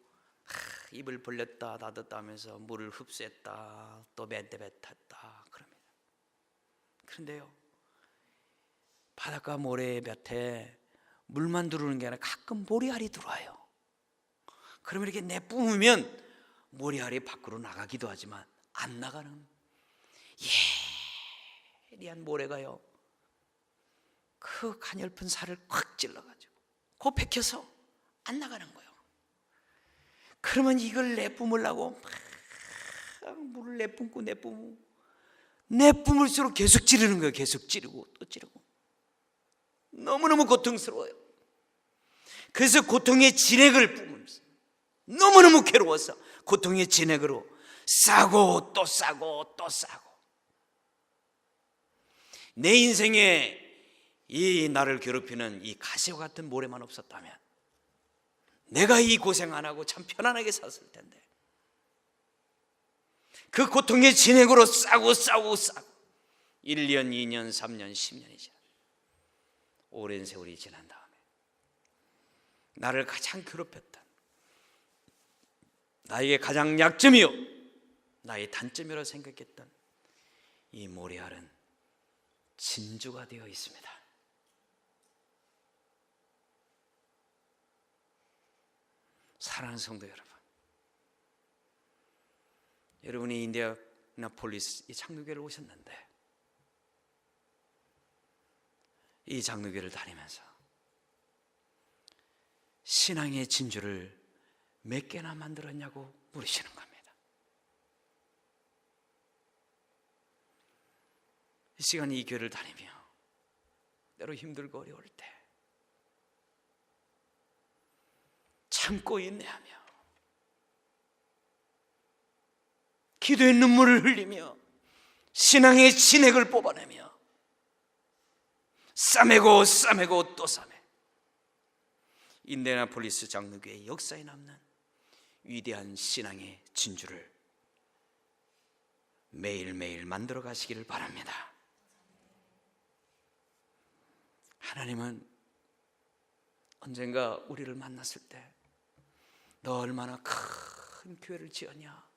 입을 벌렸다 닫았다 하면서 물을 흡수했다 또 뱉었다 그럽니다. 그런데요, 바닷가 모래 볕에 물만 들어오는 게 아니라 가끔 모래알이 들어와요. 그러면 이렇게 내뿜으면 모래알이 밖으로 나가기도 하지만 안 나가는 예리한 모래가요, 그 가냘픈 살을 콱 찔러가지고 그 베껴서 안 나가는 거예요. 그러면 이걸 내뿜으려고 막 물을 내뿜고 내뿜을수록 계속 찌르는 거예요. 계속 찌르고 또 찌르고. 너무너무 고통스러워요. 그래서 고통의 진액을 뿜으면서 너무너무 괴로워서 고통의 진액으로 싸고 또 싸고 또 싸고. 내 인생에 이 나를 괴롭히는 이 가시와 같은 모래만 없었다면 내가 이 고생 안 하고 참 편안하게 샀을 텐데, 그 고통의 진액으로 싸고 1년, 2년, 3년, 10년이 지나 오랜 세월이 지난 다음에 나를 가장 괴롭혔던, 나에게 가장 약점이요 나의 단점이라고 생각했던 이 모래알은 진주가 되어 있습니다. 사랑하는 성도 여러분, 여러분이 인디애나폴리스 이 장로교회를 오셨는데, 이 장로교회를 다니면서 신앙의 진주를 몇 개나 만들었냐고 물으시는 겁니다. 이 시간 이 교회를 다니며 때로 힘들고 어려울 때 참고 인내하며 기도의 눈물을 흘리며 신앙의 진액을 뽑아내며 싸매고 또 싸매 인디애나폴리스 장로교회의 역사에 남는 위대한 신앙의 진주를 매일매일 만들어 가시기를 바랍니다. 하나님은 언젠가 우리를 만났을 때 너 얼마나 큰 교회를 지었냐,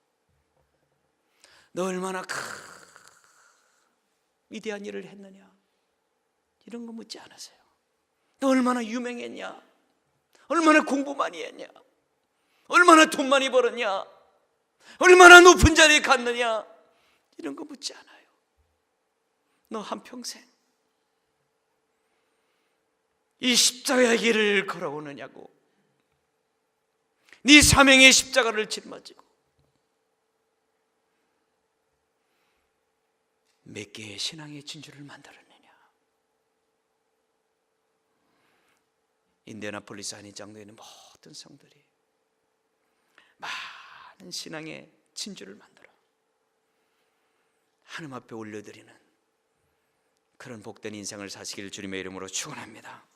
너 얼마나 큰 위대한 일을 했느냐, 이런 거 묻지 않으세요. 너 얼마나 유명했냐, 얼마나 공부 많이 했냐, 얼마나 돈 많이 벌었냐, 얼마나 높은 자리에 갔느냐, 이런 거 묻지 않아요. 너 한평생 이 십자가의 길을 걸어오느냐고, 네 사명의 십자가를 짊어지고 몇 개의 신앙의 진주를 만들었느냐. 인디애나폴리스 한인장로에는 모든 성들이 많은 신앙의 진주를 만들어 하나님 앞에 올려드리는 그런 복된 인생을 사시기를 주님의 이름으로 축원합니다.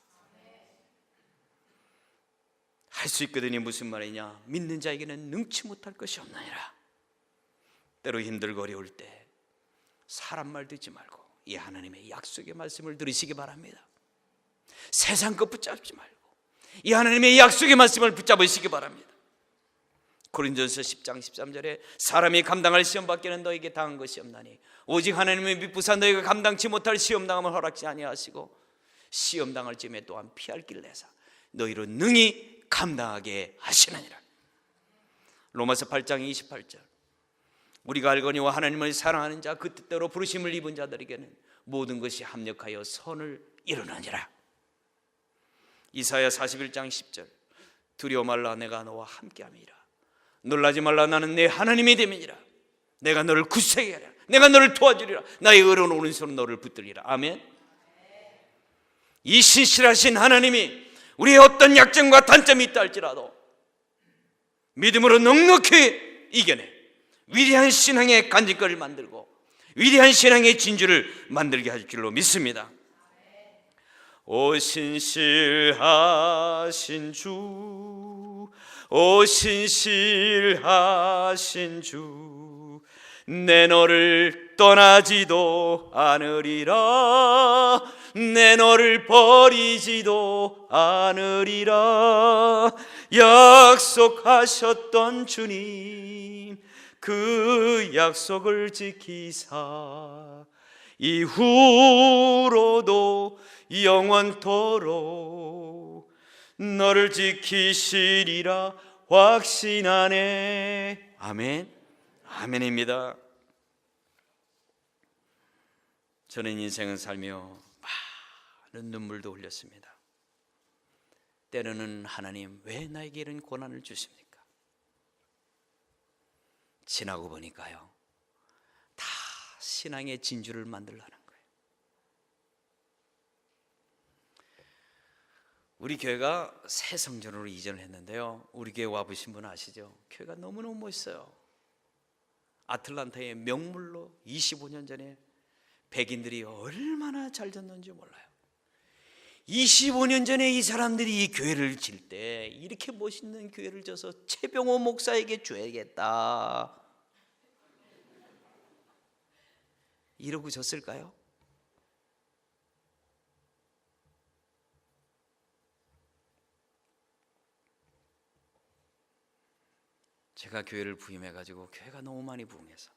할 수 있거든요. 무슨 말이냐, 믿는 자에게는 능치 못할 것이 없나니라. 때로 힘들고 어려울 때 사람 말 듣지 말고 이 하나님의 약속의 말씀을 들으시기 바랍니다. 세상 것 붙잡지 말고 이 하나님의 약속의 말씀을 붙잡으시기 바랍니다. 고린도전서 10장 13절에 사람이 감당할 시험 밖에는 너에게 당한 것이 없나니 오직 하나님의 미쁘사 너희가 감당치 못할 시험 당함을 허락지 아니하시고 시험 당할 즈음에 또한 피할 길을 내사 너희로 능히 감당하게 하시느니라. 로마서 8장 28절 우리가 알거니와 하나님을 사랑하는 자 그 뜻대로 부르심을 입은 자들에게는 모든 것이 합력하여 선을 이루느니라. 이사야 41장 10절 두려워 말라 내가 너와 함께함이라. 놀라지 말라 나는 내 하나님이 됨이니라. 내가 너를 굳세게 하리라. 내가 너를 도와주리라. 나의 의로운 오른손은 너를 붙들리라. 아멘. 이 신실하신 하나님이 우리의 어떤 약점과 단점이 있다 할지라도 믿음으로 넉넉히 이겨내 위대한 신앙의 간증거리를 만들고 위대한 신앙의 진주를 만들게 할 줄로 믿습니다. 오 신실하신 주, 오 신실하신 주, 내 너를 떠나지도 않으리라, 내 너를 버리지도 않으리라. 약속하셨던 주님, 그 약속을 지키사 이후로도 영원토록 너를 지키시리라 확신하네. 아멘. 아멘입니다. 저는 인생을 살며 많은 눈물도 흘렸습니다. 때로는 하나님 왜 나에게 이런 고난을 주십니까? 지나고 보니까요, 다 신앙의 진주를 만들라는 거예요. 우리 교회가 새 성전으로 이전을 했는데요, 우리 교회 와보신 분 아시죠? 교회가 너무너무 멋있어요. 아틀란타의 명물로 25년 전에 백인들이 얼마나 잘 졌는지 몰라요. 25년 전에 이 사람들이 이 교회를 질 때 이렇게 멋있는 교회를 져서 최병호 목사에게 줘야겠다 이러고 졌을까요? 제가 교회를 부임해가지고 교회가 너무 많이 부흥해서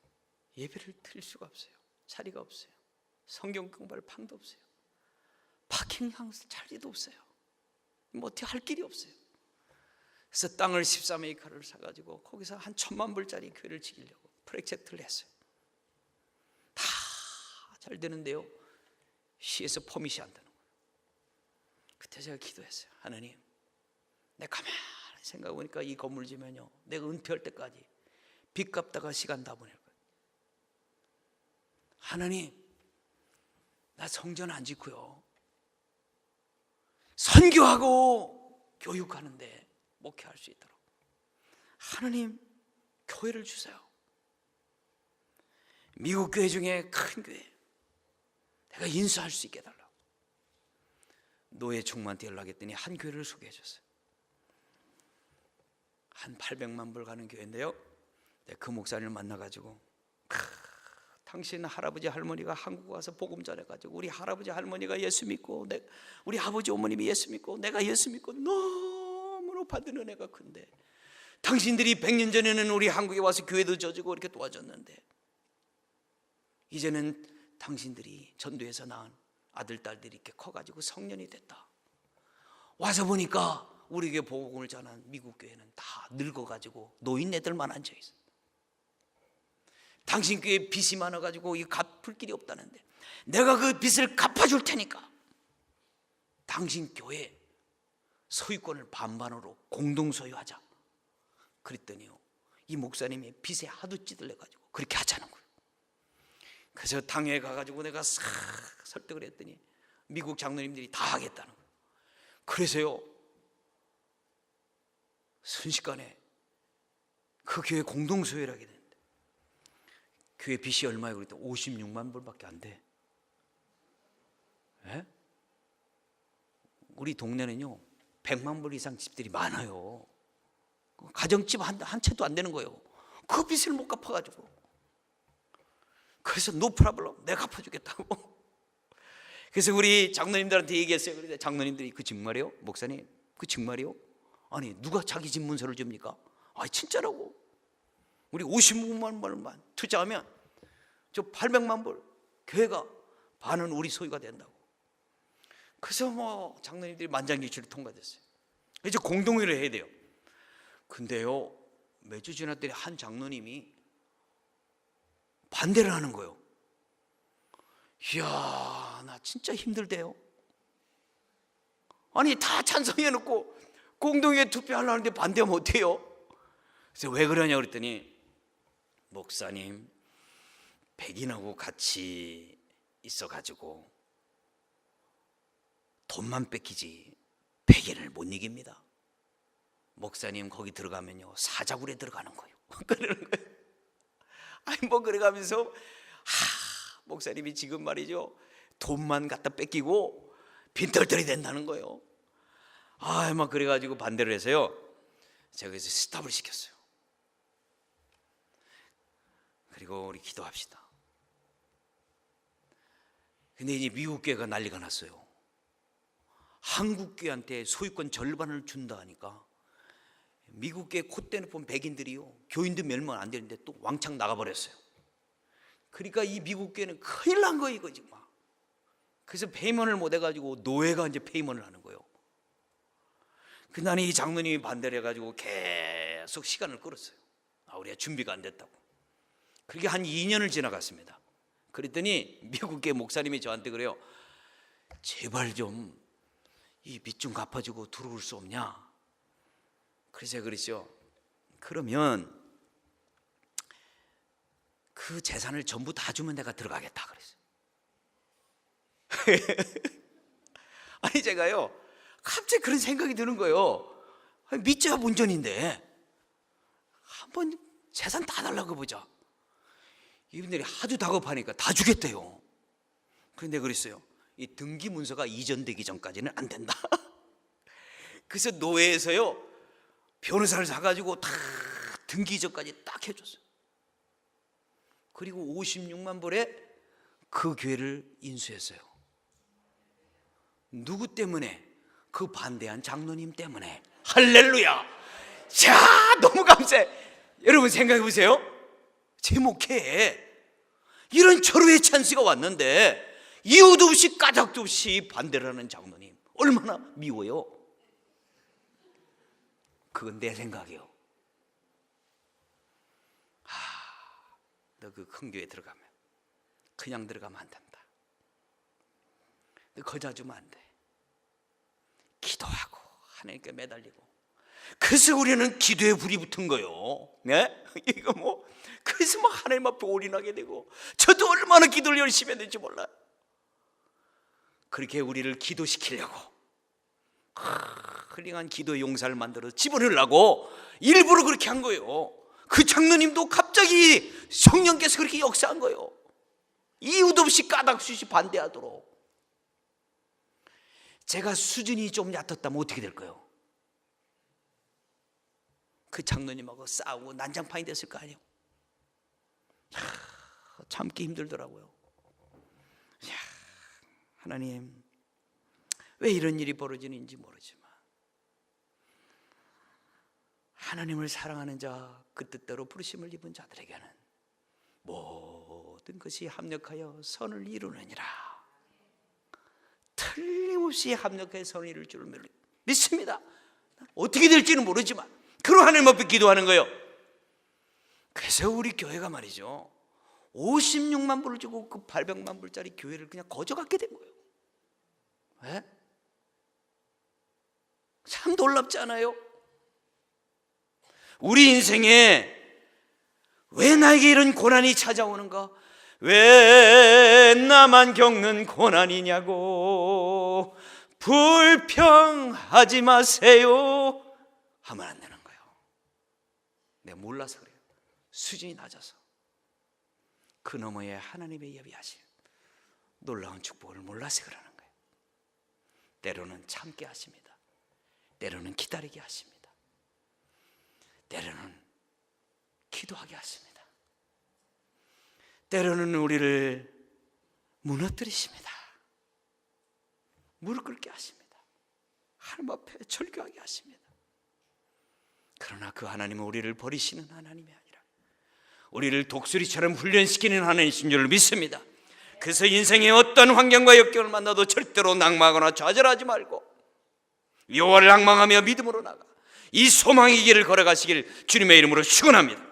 예배를 드릴 수가 없어요. 자리가 없어요. 성경 공부할 방도 없어요. 파킹 자리도 없어요. 뭐 어떻게 할 길이 없어요. 그래서 땅을 13에이커를 사가지고 거기서 한 1,000,000불짜리 교회를 지키려고 프로젝트를 했어요. 다 잘 되는데요, 시에서 퍼밋이 안 되는 거예요. 그때 제가 기도했어요. 하나님, 내가 가만히 생각해보니까 이 건물 지면요, 내가 은퇴할 때까지 빚 갚다가 시간 다 보낼 거예요. 하나님, 나 성전 안 짓고요, 선교하고 교육하는데 목회할 수 있도록 하나님 교회를 주세요. 미국 교회 중에 큰 교회 내가 인수할 수 있게 해달라고 노예 총무한테 연락했더니 한 교회를 소개해 줬어요. 한 800만 불 가는 교회인데요, 그 목사님을 만나가지고 당신 할아버지 할머니가 한국 와서 복음 전해가지고 우리 할아버지 할머니가 예수 믿고 우리 아버지 어머님이 예수 믿고 내가 예수 믿고 너무나 받은 은혜가 큰데 당신들이 100년 전에는 우리 한국에 와서 교회도 져주고 이렇게 도와줬는데 이제는 당신들이 전도해서 낳은 아들 딸들이 이렇게 커가지고 성년이 됐다. 와서 보니까 우리 교회 복음을 전한 미국 교회는 다 늙어가지고 노인네들만 앉아있어. 당신 교회에 빚이 많아가지고 이거 갚을 길이 없다는데 내가 그 빚을 갚아줄 테니까 당신 교회 소유권을 반반으로 공동 소유하자. 그랬더니요, 이 목사님이 빚에 하도 찌들려가지고 그렇게 하자는 거예요. 그래서 당에 가가지고 내가 싹 설득을 했더니 미국 장로님들이 다 하겠다는 거예요. 그래서요, 순식간에 그 교회 공동 소유를 하게 됐는데 교회 빚이 얼마예요? 그랬더니 56만 불밖에 안 돼. 에? 우리 동네는요 100만 불 이상 집들이 많아요. 가정집 한 채도 안 되는 거예요. 그 빚을 못 갚아가지고. 그래서 no problem, 내가 갚아주겠다고. 그래서 우리 장로님들한테 얘기했어요. 그런데 장로님들이 그 정말이요? 목사님 그 정말이요? 아니 누가 자기 집 문서를 줍니까? 아 진짜라고. 우리 56만 불만 투자하면 저 800만 불 교회가 반은 우리 소유가 된다고. 그래서 뭐 장로님들이 만장일치로 통과됐어요. 이제 공동회를 해야 돼요. 근데요 몇 주 지났더니 한 장로님이 반대를 하는 거예요. 이야 나 진짜 힘들대요. 아니 다 찬성해놓고 공동회에 투표하려는데 반대하면 어때요? 그래서 왜 그러냐 그랬더니 목사님 백인하고 같이 있어가지고 돈만 뺏기지 백인을 못 이깁니다. 목사님 거기 들어가면요 사자굴에 들어가는 거예요. 그러는 거예요. 아니 뭐 그래가면서 목사님이 지금 말이죠 돈만 갖다 뺏기고 빈털털이 된다는 거예요. 막 그래가지고 반대를 해서요, 제가 그래서 스탑을 시켰어요. 그리고 우리 기도합시다. 근데 이제 미국 교회가 난리가 났어요. 한국 교회한테 소유권 절반을 준다 하니까 미국 교회 콧대 높은 백인들이요, 교인도 몇 명 안 되는데 또 왕창 나가버렸어요. 그러니까 이 미국 교회는 큰일 난 거예요, 이거 지금. 그래서 페이먼을 못 해가지고 노예가 이제 페이먼을 하는 거예요. 그날 이 장로님이 반대를 해가지고 계속 시간을 끌었어요. 우리가 준비가 안 됐다고. 그렇게 한 2년을 지나갔습니다. 그랬더니 미국 교회 목사님이 저한테 그래요. 제발 좀 이 빚 좀 갚아주고 들어올 수 없냐? 그래서 제가 그랬죠. 그러면 그 재산을 전부 다 주면 내가 들어가겠다 그랬어요. 아니 제가요, 갑자기 그런 생각이 드는 거예요. 믿져야 본전인데 한번 재산 다 달라고 보자. 이분들이 하도 다급하니까 다 주겠대요. 그런데 그랬어요. 이 등기 문서가 이전되기 전까지는 안 된다. 그래서 노회에서요, 변호사를 사가지고 다 등기 전까지 딱 해줬어요. 그리고 56만 불에 그 교회를 인수했어요. 누구 때문에? 그 반대한 장로님 때문에. 할렐루야. 자, 너무 감사해. 여러분 생각해 보세요. 제 목회에 이런 절호의 찬스가 왔는데 이유도 없이 까닭도 없이 반대를 하는 장로님 얼마나 미워요. 그건 내 생각이요. 너 그 큰 교회 들어가면 그냥 들어가면 안 된다. 너 거저 주면 안 돼. 기도하고 하나님께 매달리고. 그래서 우리는 기도에 불이 붙은 거요. 네? 이거 그래서 하나님 앞에 올인하게 되고, 저도 얼마나 기도를 열심히 했는지 몰라요. 그렇게 우리를 기도시키려고 훌륭한 기도 용사를 만들어 집어넣으려고 일부러 그렇게 한 거예요. 그 장로님도 갑자기 성령께서 그렇게 역사한 거예요. 이유도 없이 까닭 없이 반대하도록. 제가 수준이 좀 얕았다면 어떻게 될까요? 그 장로님하고 싸우고 난장판이 됐을 거 아니에요. 참기 힘들더라고요. 하나님, 왜 이런 일이 벌어지는지 모르지만 하나님을 사랑하는 자, 그 뜻대로 부르심을 입은 자들에게는 모든 것이 합력하여 선을 이루느니라. 틀림없이 합력하여 선을 이룰 줄을 믿습니다. 어떻게 될지는 모르지만 그런 하나님 앞에 기도하는 거예요. 그래서 우리 교회가 말이죠, 56만 불을 주고 그 800만 불짜리 교회를 그냥 거저갖게 된 거예요. 왜? 참 놀랍지 않아요? 우리 인생에 왜 나에게 이런 고난이 찾아오는가? 왜 나만 겪는 고난이냐고 불평하지 마세요 하면 안 되는 거예요. 내가 몰라서 그래요. 수준이 낮아서. 그 너머에 하나님의 예비하신 놀라운 축복을 몰라서 그러는 거예요. 때로는 참게 하십니다. 때로는 기다리게 하십니다. 때로는 기도하게 하십니다. 때로는 우리를 무너뜨리십니다. 무릎 꿇게 하십니다. 하나님 앞에 절규하게 하십니다. 그러나 그 하나님은 우리를 버리시는 하나님이 아니라 우리를 독수리처럼 훈련시키는 하나님이신 줄 믿습니다. 그래서 인생의 어떤 환경과 역경을 만나도 절대로 낭망하거나 좌절하지 말고 여호와를 낭망하며 믿음으로 나가 이 소망의 길을 걸어가시길 주님의 이름으로 축원합니다.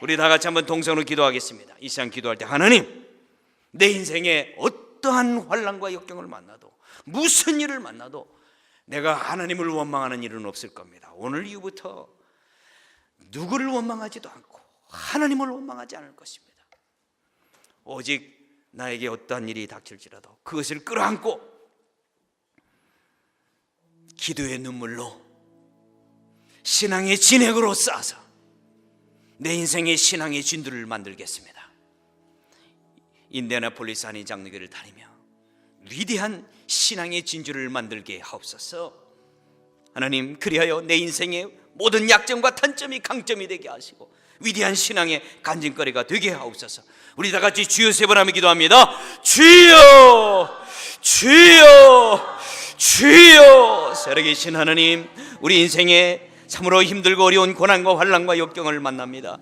우리 다 같이 한번 동성으로 기도하겠습니다. 이 시간 기도할 때, 하나님, 내 인생에 어떠한 환난과 역경을 만나도, 무슨 일을 만나도 내가 하나님을 원망하는 일은 없을 겁니다. 오늘 이후부터 누구를 원망하지도 않고 하나님을 원망하지 않을 것입니다. 오직 나에게 어떠한 일이 닥칠지라도 그것을 끌어안고 기도의 눈물로, 신앙의 진액으로 쌓아서 내 인생의 신앙의 진두를 만들겠습니다. 인디애나폴리스 한인 장로교를 다니며 위대한 신앙의 진주를 만들게 하옵소서. 하나님, 그리하여 내 인생의 모든 약점과 단점이 강점이 되게 하시고 위대한 신앙의 간증거리가 되게 하옵소서. 우리 다 같이 주여 세 번 하며 기도합니다. 주여, 주여, 주여. 살아계신 하나님, 우리 인생에 참으로 힘들고 어려운 고난과 환난과 역경을 만납니다.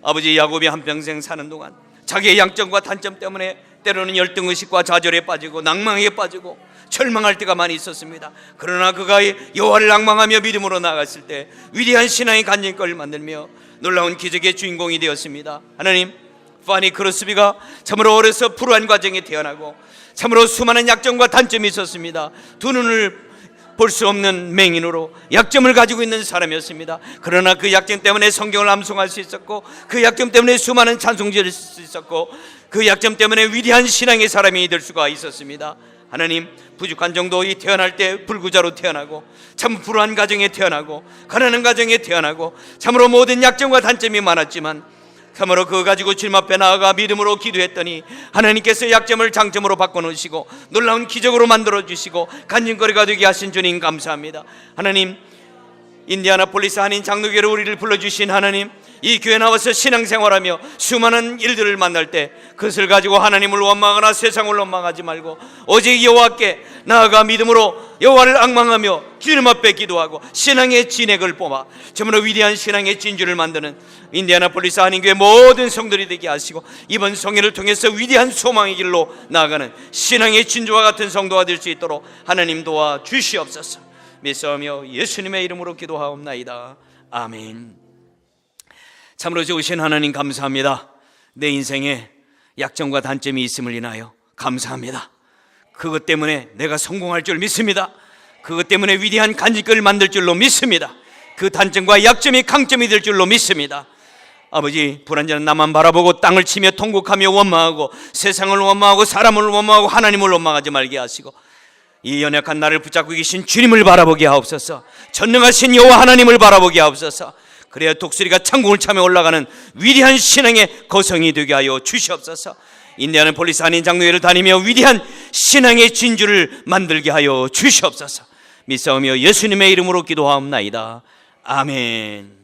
아버지, 야곱이 한평생 사는 동안 자기의 양점과 단점 때문에 때로는 열등의식과 좌절에 빠지고 낭망에 빠지고 절망할 때가 많이 있었습니다. 그러나 그가 여호와를 낭망하며 믿음으로 나아갔을 때 위대한 신앙의 간증거리를 만들며 놀라운 기적의 주인공이 되었습니다. 하나님, 파니 크로스비가 참으로 어려서 불우한 과정에 태어나고 참으로 수많은 약점과 단점이 있었습니다. 두 눈을 볼 수 없는 맹인으로 약점을 가지고 있는 사람이었습니다. 그러나 그 약점 때문에 성경을 암송할 수 있었고, 그 약점 때문에 수많은 찬송지를 할 수 있었고, 그 약점 때문에 위대한 신앙의 사람이 될 수가 있었습니다. 하나님, 부족한 정도의 태어날 때 불구자로 태어나고 참 불우한 가정에 태어나고 가난한 가정에 태어나고 참으로 모든 약점과 단점이 많았지만 참으로 그거 가지고 주님 앞에 나아가 믿음으로 기도했더니 하나님께서 약점을 장점으로 바꿔놓으시고 놀라운 기적으로 만들어주시고 간증거리가 되게 하신 주님 감사합니다. 하나님, 인디아나폴리스 한인 장로교회로 우리를 불러주신 하나님, 이 교회 나와서 신앙생활하며 수많은 일들을 만날 때 그것을 가지고 하나님을 원망하거나 세상을 원망하지 말고 오직 여호와께 나아가 믿음으로 여호와를 앙망하며 주님 앞에 기도하고 신앙의 진액을 뽑아 정말로 위대한 신앙의 진주를 만드는 인디아나폴리스 한인교회 모든 성도들이 되게 하시고 이번 성회를 통해서 위대한 소망의 길로 나아가는 신앙의 진주와 같은 성도가 될 수 있도록 하나님 도와 주시옵소서. 믿사오며 예수님의 이름으로 기도하옵나이다. 아멘. 참으로 좋으신 하나님 감사합니다. 내 인생에 약점과 단점이 있음을 인하여 감사합니다. 그것 때문에 내가 성공할 줄 믿습니다. 그것 때문에 위대한 간증거리를 만들 줄로 믿습니다. 그 단점과 약점이 강점이 될 줄로 믿습니다. 아버지, 불완전한 나만 바라보고 땅을 치며 통곡하며 원망하고 세상을 원망하고 사람을 원망하고 하나님을 원망하지 말게 하시고 이 연약한 나를 붙잡고 계신 주님을 바라보게 하옵소서. 전능하신 여호와 하나님을 바라보게 하옵소서. 그래야 독수리가 창공을 차며 올라가는 위대한 신앙의 거성이 되게 하여 주시옵소서. 인디아나폴리스 한인 장로회를 다니며 위대한 신앙의 진주를 만들게 하여 주시옵소서. 믿사오며 예수님의 이름으로 기도하옵나이다. 아멘.